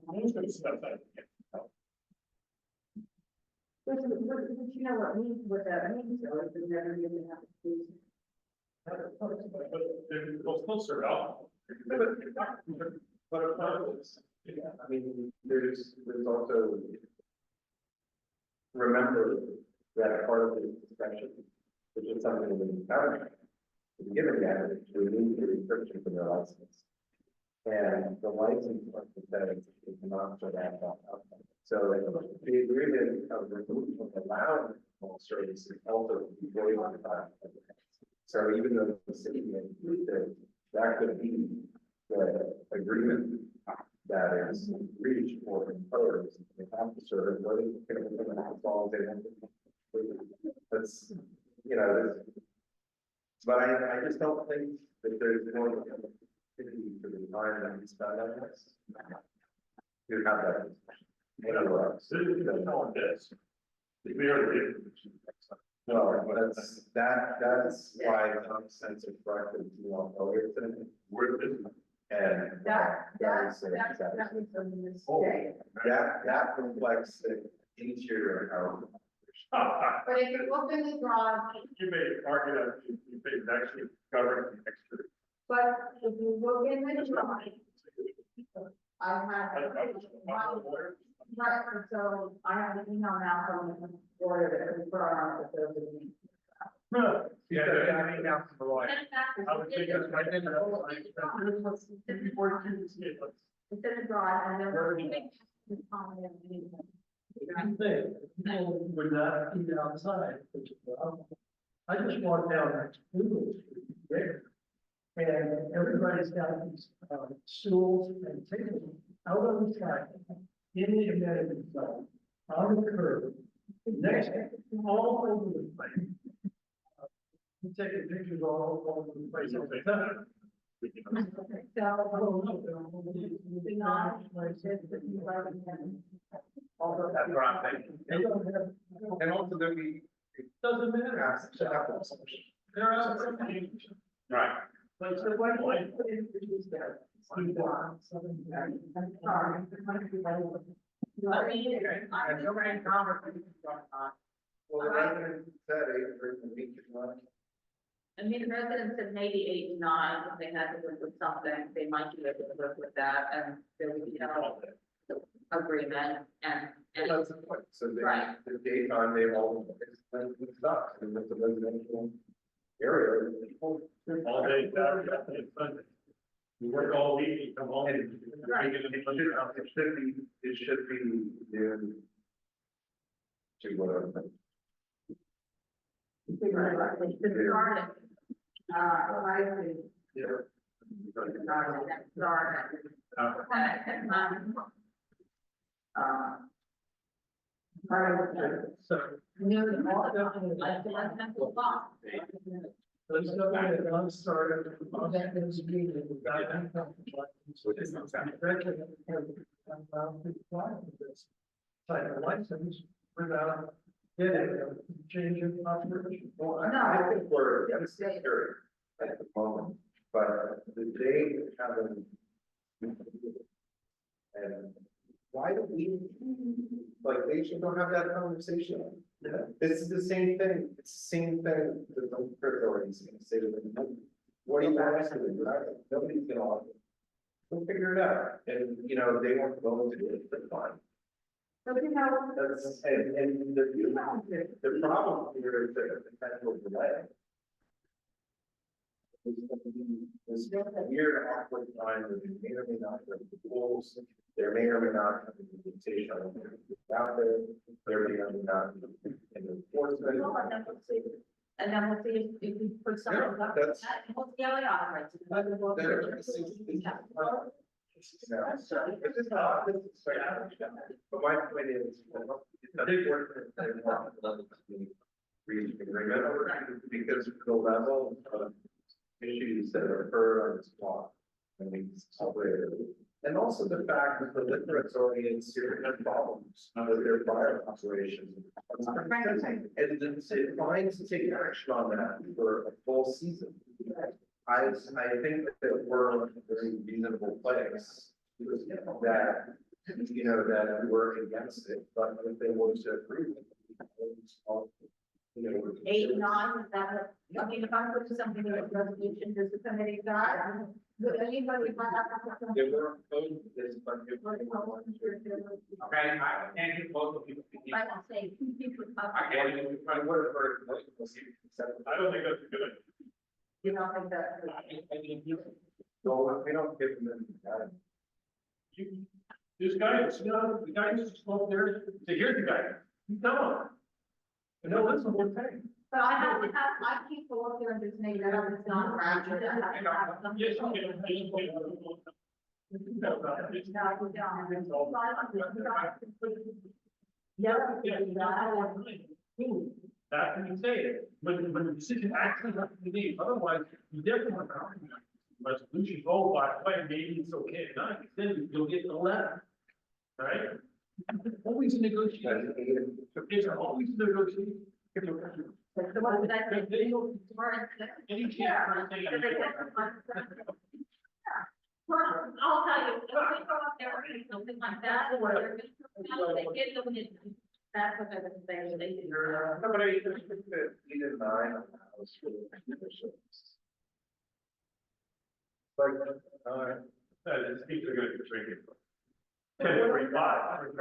But you know what that means, though, is that never even have to do. I mean, there's also remember that part of the discussion, which is something that we found, is given that to remove the restriction from their license. And the license says it's not for that. So the agreement of removal allowing all services also going on that. So even though the city may include it, that could be the agreement that is reached or imposed. They have to serve what is that's but I just don't think that there's more than opportunity for the time that we spend on this. You have that. No, that's why some sense of record, Alteration. And that reflects the interior of our. But if you look in the drawing. You may argue that you think it's actually covering the exterior. But if you look in the drawing. I have. Right, so I have an email now from the lawyer that confirmed that there's a. Yeah, I mean, now from the lawyer. I would think that's right. It's in the drawing and then. People would not eat outside. I just walked down MacDougal Street there. And everybody's got these stools and tables out on the track in the amenity zone, on the curb, next, all over the place. I'm taking pictures all over the place all the time. That's what I'm thinking. And also that we. It doesn't matter. They're out. Right. But so why put in pictures there? I'm sorry. I mean, I'm so many conversations going on. Well, the resident said 8 during the week is not. I mean, the residents said maybe 8 to 9, if they had to live with something, they might be able to live with that, and there would be no agreement, and. That's the point. So Right. the daytime, they all, it's stuff, and it's a residential area. All day, Saturday, and Sunday. You work all week, you come home. And it should be noon to whatever. There's nothing that got started on that news meeting without any type of license without getting a change in operation. Well, I think we're devastated at the moment, but the day having. And why do we, like, they should don't have that conversation? This is the same thing, it's the same thing that the authorities can say to them. What are you asking them? Nobody's gonna. We'll figure it out, and they weren't going to do it, that's fine. But That's, and the problem here is that the potential delay. This weird awkward time where they may or may not have the rules, there may or may not have the invitation out there, there may or may not be an enforcement. And then we'll see if we put something up. that's- And we'll see how it operates. But this is not, this is straight out. But my point is, it's a big work. Reach agreement because the level of issues that occur on this block. I mean, and also the fact that the liquor authority is serious problems with their fire operations. And it finds to take action on that for a full season. I think that we're in a very reasonable place. That, that we're against it, but if they want to agree with it. 8, 9, is that, I mean, if I put something in a resolution, does the committee got? Would anybody want to? They were opposed to this, but if. Okay, I can't do both of you. I don't say two people. I can't even try to work for it. I don't think that's good. You don't think that? No, we don't give them that. This guy, the guy who's spoke there, say, here's the guy, you tell him. And they'll listen to what we're saying. But I have to have, I keep go up there and just make that it's not right. Yes, okay. That can be said, when the decision actually has to be made, otherwise, you definitely want to compromise. Resolution, oh, by the way, maybe it's okay at night, then you'll get the letter. All right? Always a negotiation. It's always a negotiation. The one that I think they will. Any chance. I'll tell you, if we go up there or something like that, or they're they get them in. That's what they're saying, they do. Somebody, he did 9 on the house for the conditions. Like, These people are gonna be drinking. 10:45.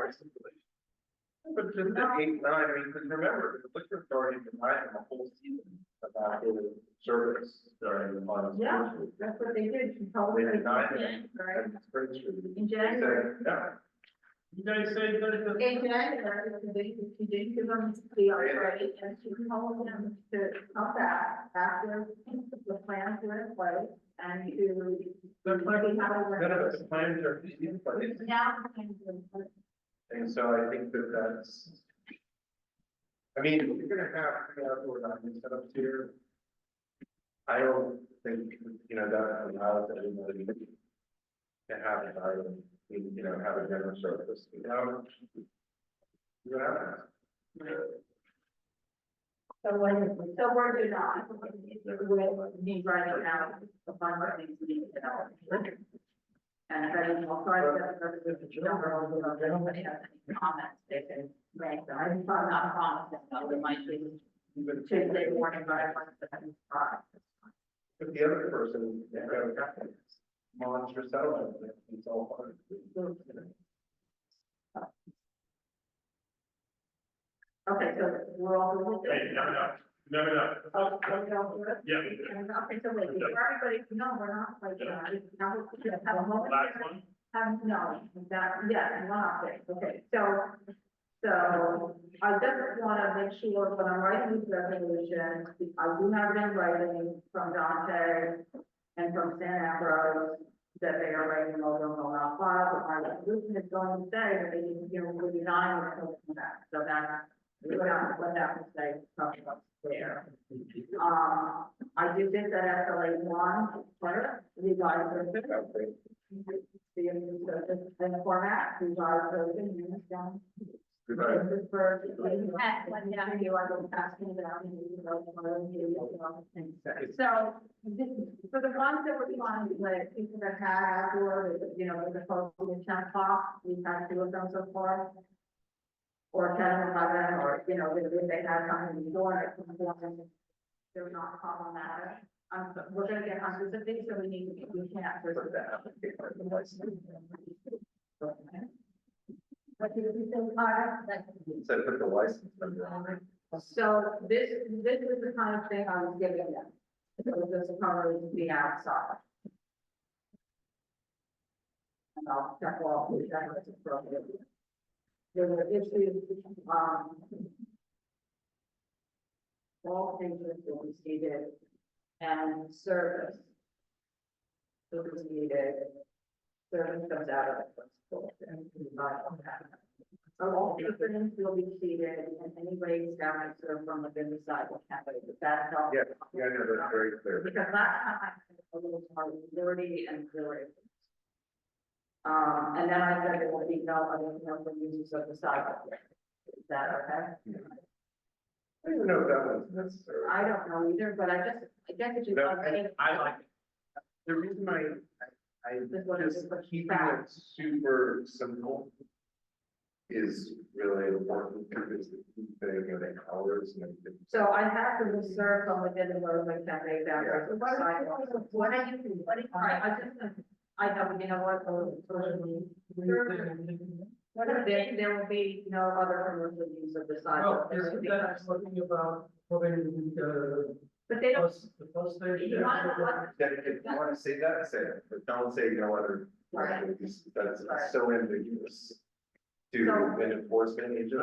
but just the 8, 9, I mean, because remember, the liquor authority denied them a whole season about their service during the month. Yeah, that's what they did. She told me. They denied Yeah, it. right. It's pretty true. In They January. said, yeah. You guys say that it's. In January, she did give them the already, and she told them to come back after the plans were in place and to. The plan- None of us plans are in place. Now. the plans are in place. And so I think that that's. I mean, if you're gonna have 3 outdoor dining setups here. I don't think, that allows everybody to have an item, have a general service. So we're doing not, we need right now, the fund that needs to be developed. And then I'll try to get the number of anybody has any comments, they can make, I'm not promising, but we might be Tuesday morning, but I want to. But the other person, monster settlement, it's all part of it. Okay, so we're all. Hey, never know. Oh, Yeah. okay, so wait, for everybody, no, we're not like, now we're have a moment. Last one. No, yeah, one update, okay, so I just wanna make sure when I'm writing this resolution, I do have it in writing from Dante and from Ambroeus that they are writing over and will not file, but my resolution is going to say that they didn't, will design or something like that, so that. We would have to put that mistake probably up there. I do think that SLA 1, revised version. The format, revised version, minutes down. This version, when you have to do, I will pass it down. So, for the ones that were trying to, like, people that had outdoor, the posted in 10 o'clock, we've had 2 of them so far. Or 10 or 11, or, if they had something before, they're not problematic. We're gonna get hundreds of these, so we can't. What did you say, Carter? So put the license number on it. So this is the kind of thing I was giving them. So this cover the outside. And I'll check off the that's appropriate. There were issues, all pages will be seated and service. Will be seated. Service comes out of it. All patrons will be seated and any raised down and served from within the sidewalk cafe, but that's all. Yeah, yeah, no, that's very clear. Because last time I had a little more majority and majority. And then I said there will be no other uses of the sidewalk. Is that okay? I don't even know if that was necessary. I don't know either, but I guess it's just. I like it. The reason I just keeping it super simple is really important because the hours and everything. So I have to reserve from within the roadway cafe boundaries. What are you, I know, you know what? There will be no other commercial use of the sidewalk. That's talking about putting But they don't. the bus station. If you want to say that, say it, but don't say no other. Right. That's so ambiguous to an enforcement agent.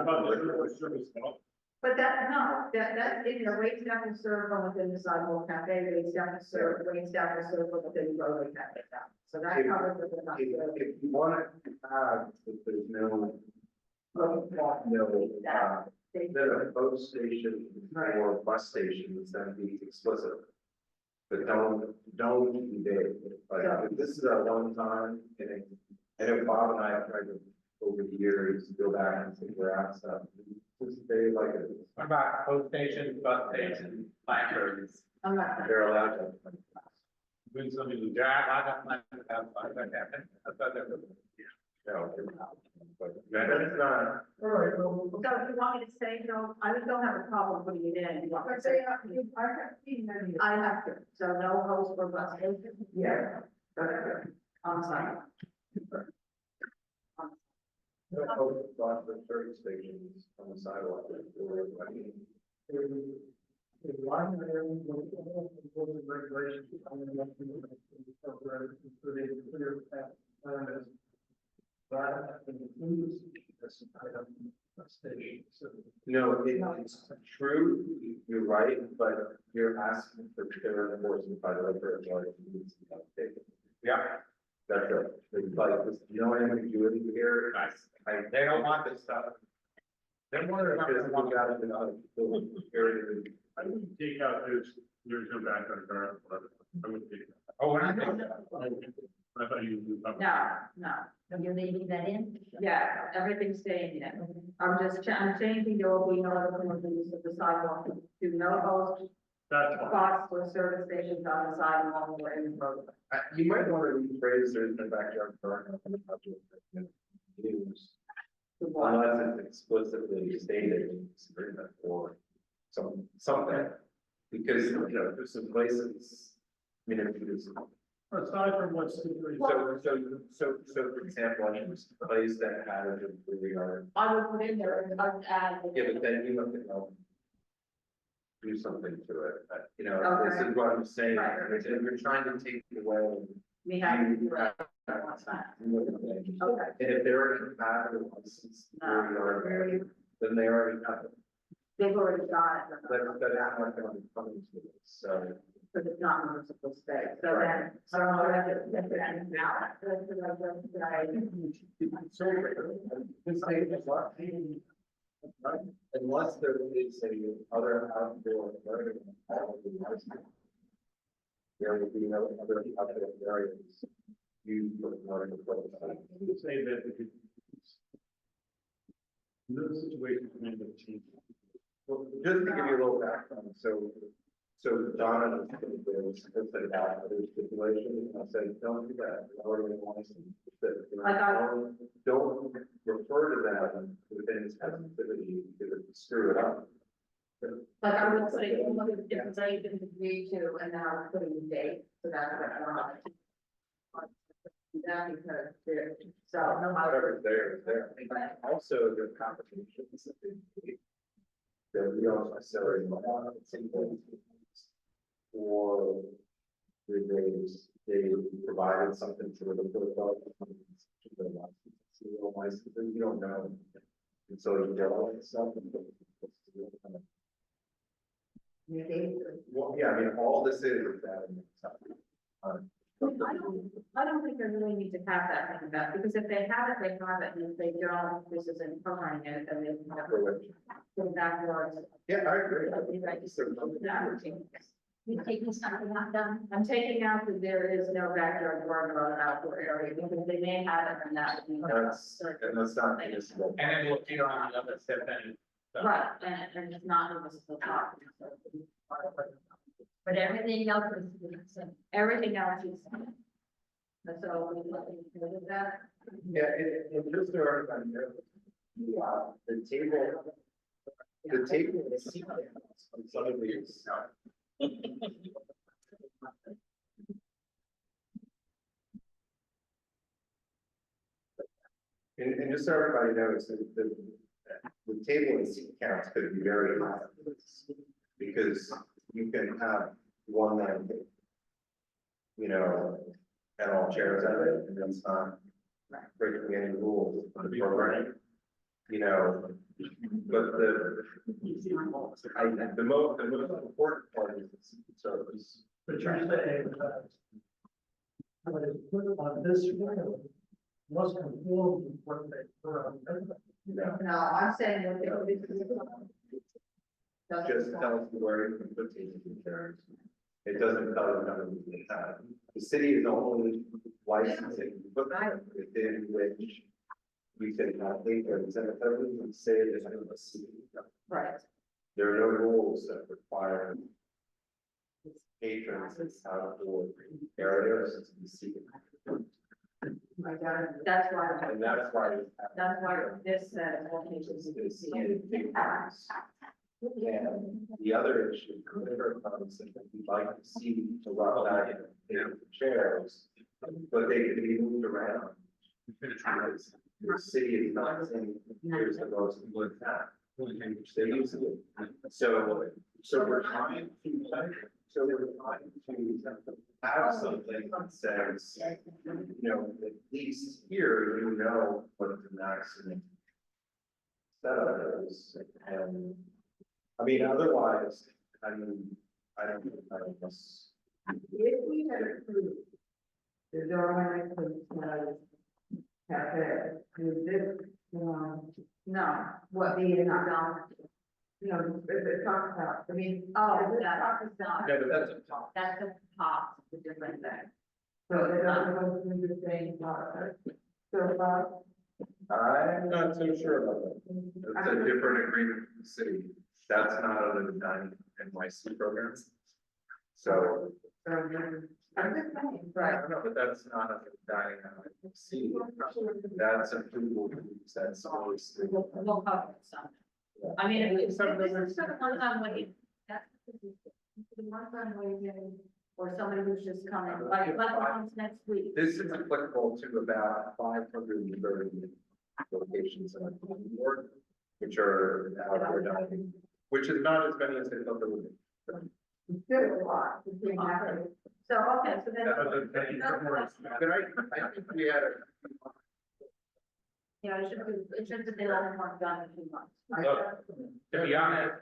But that, you know, wait staff will serve from within the sidewalk cafe, wait staff will serve from within the roadway cafe. So that covers the. If you want to have, if there's no, then a boat station or bus station, is then be explicit. But don't be vague. Like, if this is our one time, and I know Bob and I have tried to, over the years, go back and figure out stuff. Just say like it. What about post station, bus station, placards? I'm not. They're allowed to. Doing something to drive, I don't like to have, I thought that was. No, but that's not. All right, well. So if you want me to say, no, I don't have a problem putting it in. You want me to say- I have to, so no host for bus station? Yeah. I'm sorry. Thought for service stations on the sidewalk. Regulations. That includes this item station. No, it's true, you're right, but you're asking for clear enforcement by the liquor authority. Yeah. That's it. It's like, there's no ambiguity here. They don't want this stuff. They're more because we got it in other areas. I wouldn't take out there's no background car. I wouldn't take that. Oh, when I think that. I thought you would. No. You're leaving that in? Yeah, everything's staying in. I'm changing, there will be no other commercial use of the sidewalk, to no host That's fine. spots or service stations on the sidewalk or in the road. You might want to rephrase there's no backyard parking. Use. Unless it's explicitly stated in this agreement or something. Because, you know, there's some places, I mean, if you just. Aside from what's. So, for example, I was a place that had a brewery yard. I would put in there and I'd add. Yeah, but then you have to do something to it, you know, this Okay. is what I'm saying, Right. if you're trying to take it away. We have to do you have it. What's that? And Okay. if they're compatible with license, then they already have it. They've already got it. That's not going to be coming to it, so. But it's not municipal space, so then. So I have to put that in now. That's what I was saying. Unless there is a other outdoor area. There would be no other outdoor areas. You put more in the prototype. You could say that if no situation can end up changing. Well, just to give you a little background, so Donna was said about other stipulations, and I said, don't do that. It's already in license. Don't refer to that within specificity because it screw it up. Like I would say, look at the different dates and agree to, and now I'm putting the date, so that's what I want. That because there, so no matter. Whatever's there is there. Also, the complications that they do. That we don't necessarily want. Or did they provided something to the liquor license, you don't know. And so you go and stuff. Well, yeah, I mean, all this is that. I don't think they really need to have that thing about, because if they have it, they have it, and if they don't, this isn't covering it, then they have to go backwards. Yeah, I agree. You taking something out done? I'm taking out that there is no backyard garden or outdoor area, because they may have it and that. And that's not municipal. And then we'll figure on the other step then. Right, and it's not in the top. But everything else is, Everything else is. And so we let you know that. Yeah, and just to everybody know, the table is seat counts on some of these. And just so everybody knows that the table and seat counts could be very high. Because you can have one that, you know, had all chairs at it, and that's not breaking any rules on the program. You know, but the most important part is the secret service. But you're saying that what is put on this rail must conform with what they put on. No, I'm saying that Just tells you where you can put tables and chairs. It doesn't tell you how to do the time. The city is only licensing, but within which we can not think or cemetery and say there's a city. Right. There are no rules that require patrons outdoor areas to be seated. That's why. And that's why. That's why this says all patrons to be seated. And the other issue, whatever comes that we'd like to see to run that in chairs, but they can be moved around. Because the city is not saying, here's the most important time, which they use it. So we're trying to have something that says, you know, at least here, you know, what the maximum setup is. And I mean, otherwise, I don't guess. If we had approved the Darwin cafe, would this, no, what be it not done? You know, it talks about, I mean, that is not. Yeah, but that's a top. That's a top, it's a different thing. So they don't go through the same process. So, I'm not so sure about that. It's a different agreement with the city. That's not under the NYC programs. So. I'm just saying, right. No, but that's not under the NYC. That's approval. That's always. We'll cover some. I mean, it's sort of one time waiting. That's the one time waiting, or somebody who's just coming, like ones next week. This is applicable to about 530 locations in our board, which are outdoor dining, which is not as many as they thought there would be. Still a lot. So, okay, so then. I think we had Yeah, it should have been all more done in 2 months. To be honest,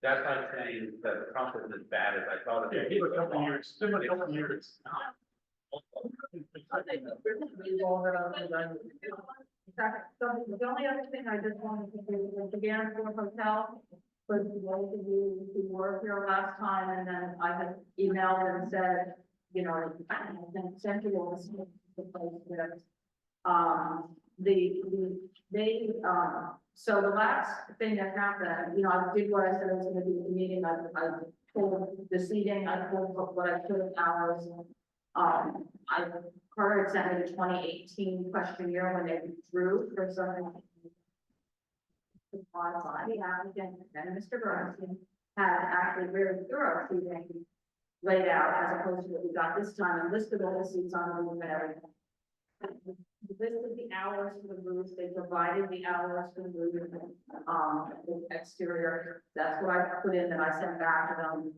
that's like saying that Trump is as bad as I thought. yeah, give it a couple years, still a couple years. So the only other thing I just wanted to do was again for hotel, was those of you who were here last time, and then I had emailed and said, you know, Central was the place that, so the last thing that happened, you know, I did what I said I was gonna do at the meeting, I told the seating, I told what I could hours. I heard sent me the 2018 questionnaire when they withdrew for something. The applicant and Mr. Bernstein had actually very thorough seating laid out as opposed to what we got this time and listed all the seats on the roof and everything. Listed the hours for the roof, they provided the hours for the roof, the exterior, that's what I put in that I sent back to them.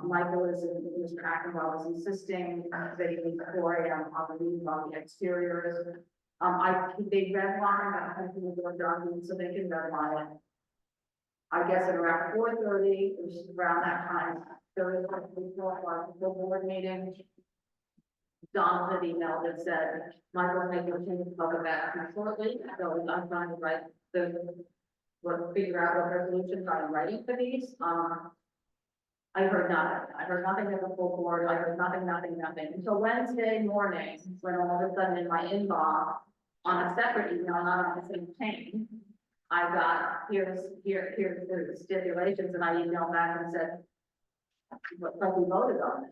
Michael is, Mr. Ackenwell is insisting that they leave at 4 a.m. on the meeting on the exteriors. They redline, I think the door document so they can redline it. I guess at around 4:30, which is around that time, there is a full board meeting. Don had emailed and said, Michael's making a change of the back shortly, so I'm trying to write figure out what resolutions I'm writing for these. I heard nothing. I heard nothing of the full board. I heard nothing until Wednesday morning, when all of a sudden in my inbox, on a separate email, not on the same chain, I got, here's the stipulations, and I emailed back and said, what we voted on it.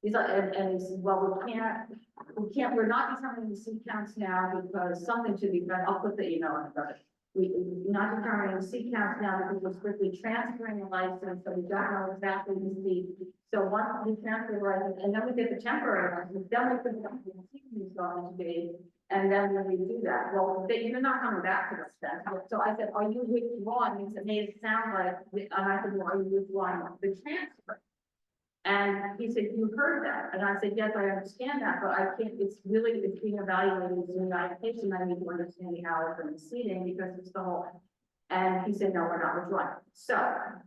He's like, and he said, well, we're not determining the seat counts now because something should be done. I'll put the email in the we're not determining the seat counts now because we're strictly transferring the license, so we don't know exactly the seat. So once we transfer the license, and then we get the temporary license, then we figure out what the seat is going to be, and then when we do that, well, you're not coming back to this then. So I said, are you withdrawing? He said, made it sound like, and I said, well, are you withdrawing the transfer? And he said, you heard that. And I said, yes, I understand that, but I can't, it's being evaluated as an application. I need to understand the hours and the seating because it's the whole. And he said, no, we're not withdrawing. So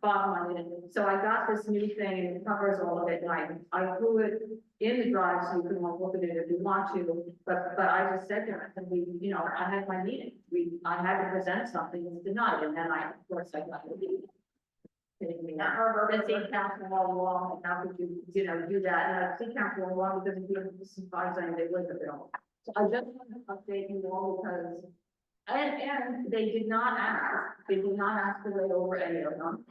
bottom line, so I got this new thing and it covers all of it. And I threw it in the drive so you can look at it if you want to. But I just said to him, I said, I had my meeting. I had to present something that's denied. And then of course I got the meeting. The city council all along, and how could you, do that? And city council all along because you have some fines on they live it all. So I just want to update you all because, and they did not ask to lay over any of them.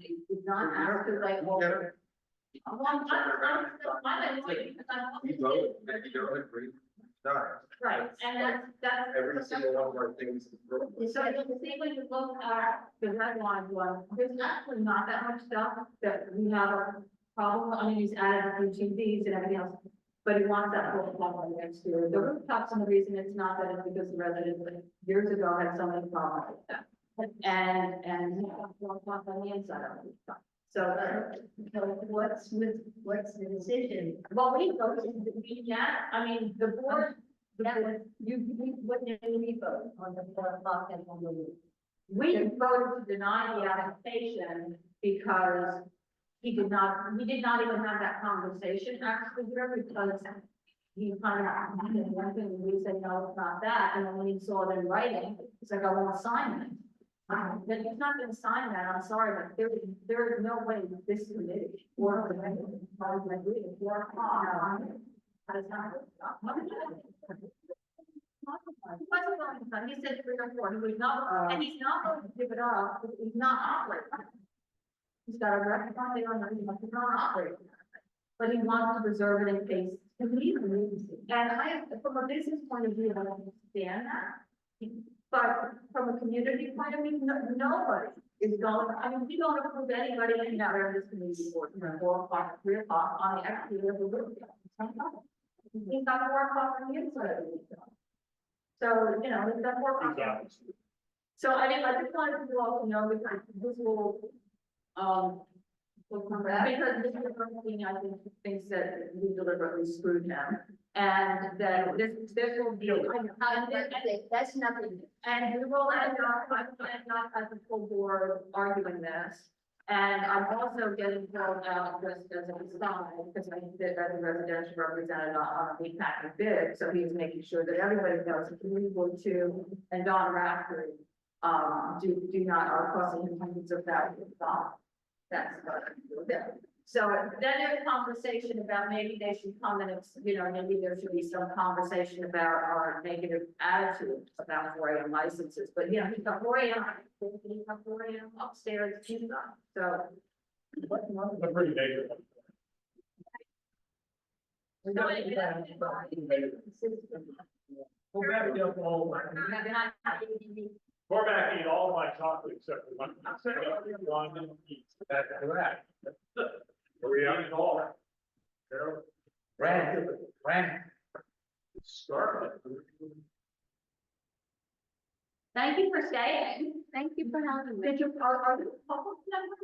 They did not ask to lay over. Right, and that's. Every single one of our things. So if you see when you look at the red line one, there's actually not that much stuff that we have a problem. I mean, he's added a few TVs and everything else, but he wants that whole problem next year. The rooftops, and the reason it's not that is because the residents years ago had so many problems with that. And on the inside of the rooftop. So what's the decision? Well, we can't, I mean, the board. You wouldn't even vote on the 4 o'clock and on the week. We voted to deny the application because we did not even have that conversation actually here because he kind of did one thing and we said, no, it's not that. And then when he saw it in writing, it's like, I want to sign it. But he's not going to sign that. I'm sorry, but there is no way that this committee or the committee 4 o'clock. He said 3 or 4. He was not, and he's not going to give it up. He's not operating. He's got a restaurant there on the he's not operating. But he wants to preserve it in case and from a business point of view, I understand that. But from a community point of view, nobody is going. I mean, we don't approve anybody in this community board 4 o'clock, 3 o'clock on the exterior of the roof. He's got 4 o'clock on the inside of the roof. So, he's got 4 o'clock. So, I mean, I just wanted you all to know because this will come back. Because this is the first thing I think thinks that we deliberately screwed him. And that this will be, that's nothing. And we will end up as a full board arguing this. And I'm also getting called out just as an aside, because I did as a residential representative on a meat packing bid. So he's making sure that everybody knows that Community Board 2 and Don Raftery do not are costing hundreds of thousands of dollars. That's what I'm doing. So then there's a conversation about maybe they should come and, maybe there should be some conversation about our negative attitude about 4 a.m. licenses. But he's got 4 a.m. He's got 4 a.m. upstairs too. So what's pretty negative. We're back to eat all my chocolate except for one. That's correct. We are all. Brand. Scarlet. Thank you for staying. Thank you for having me. Are you a public member?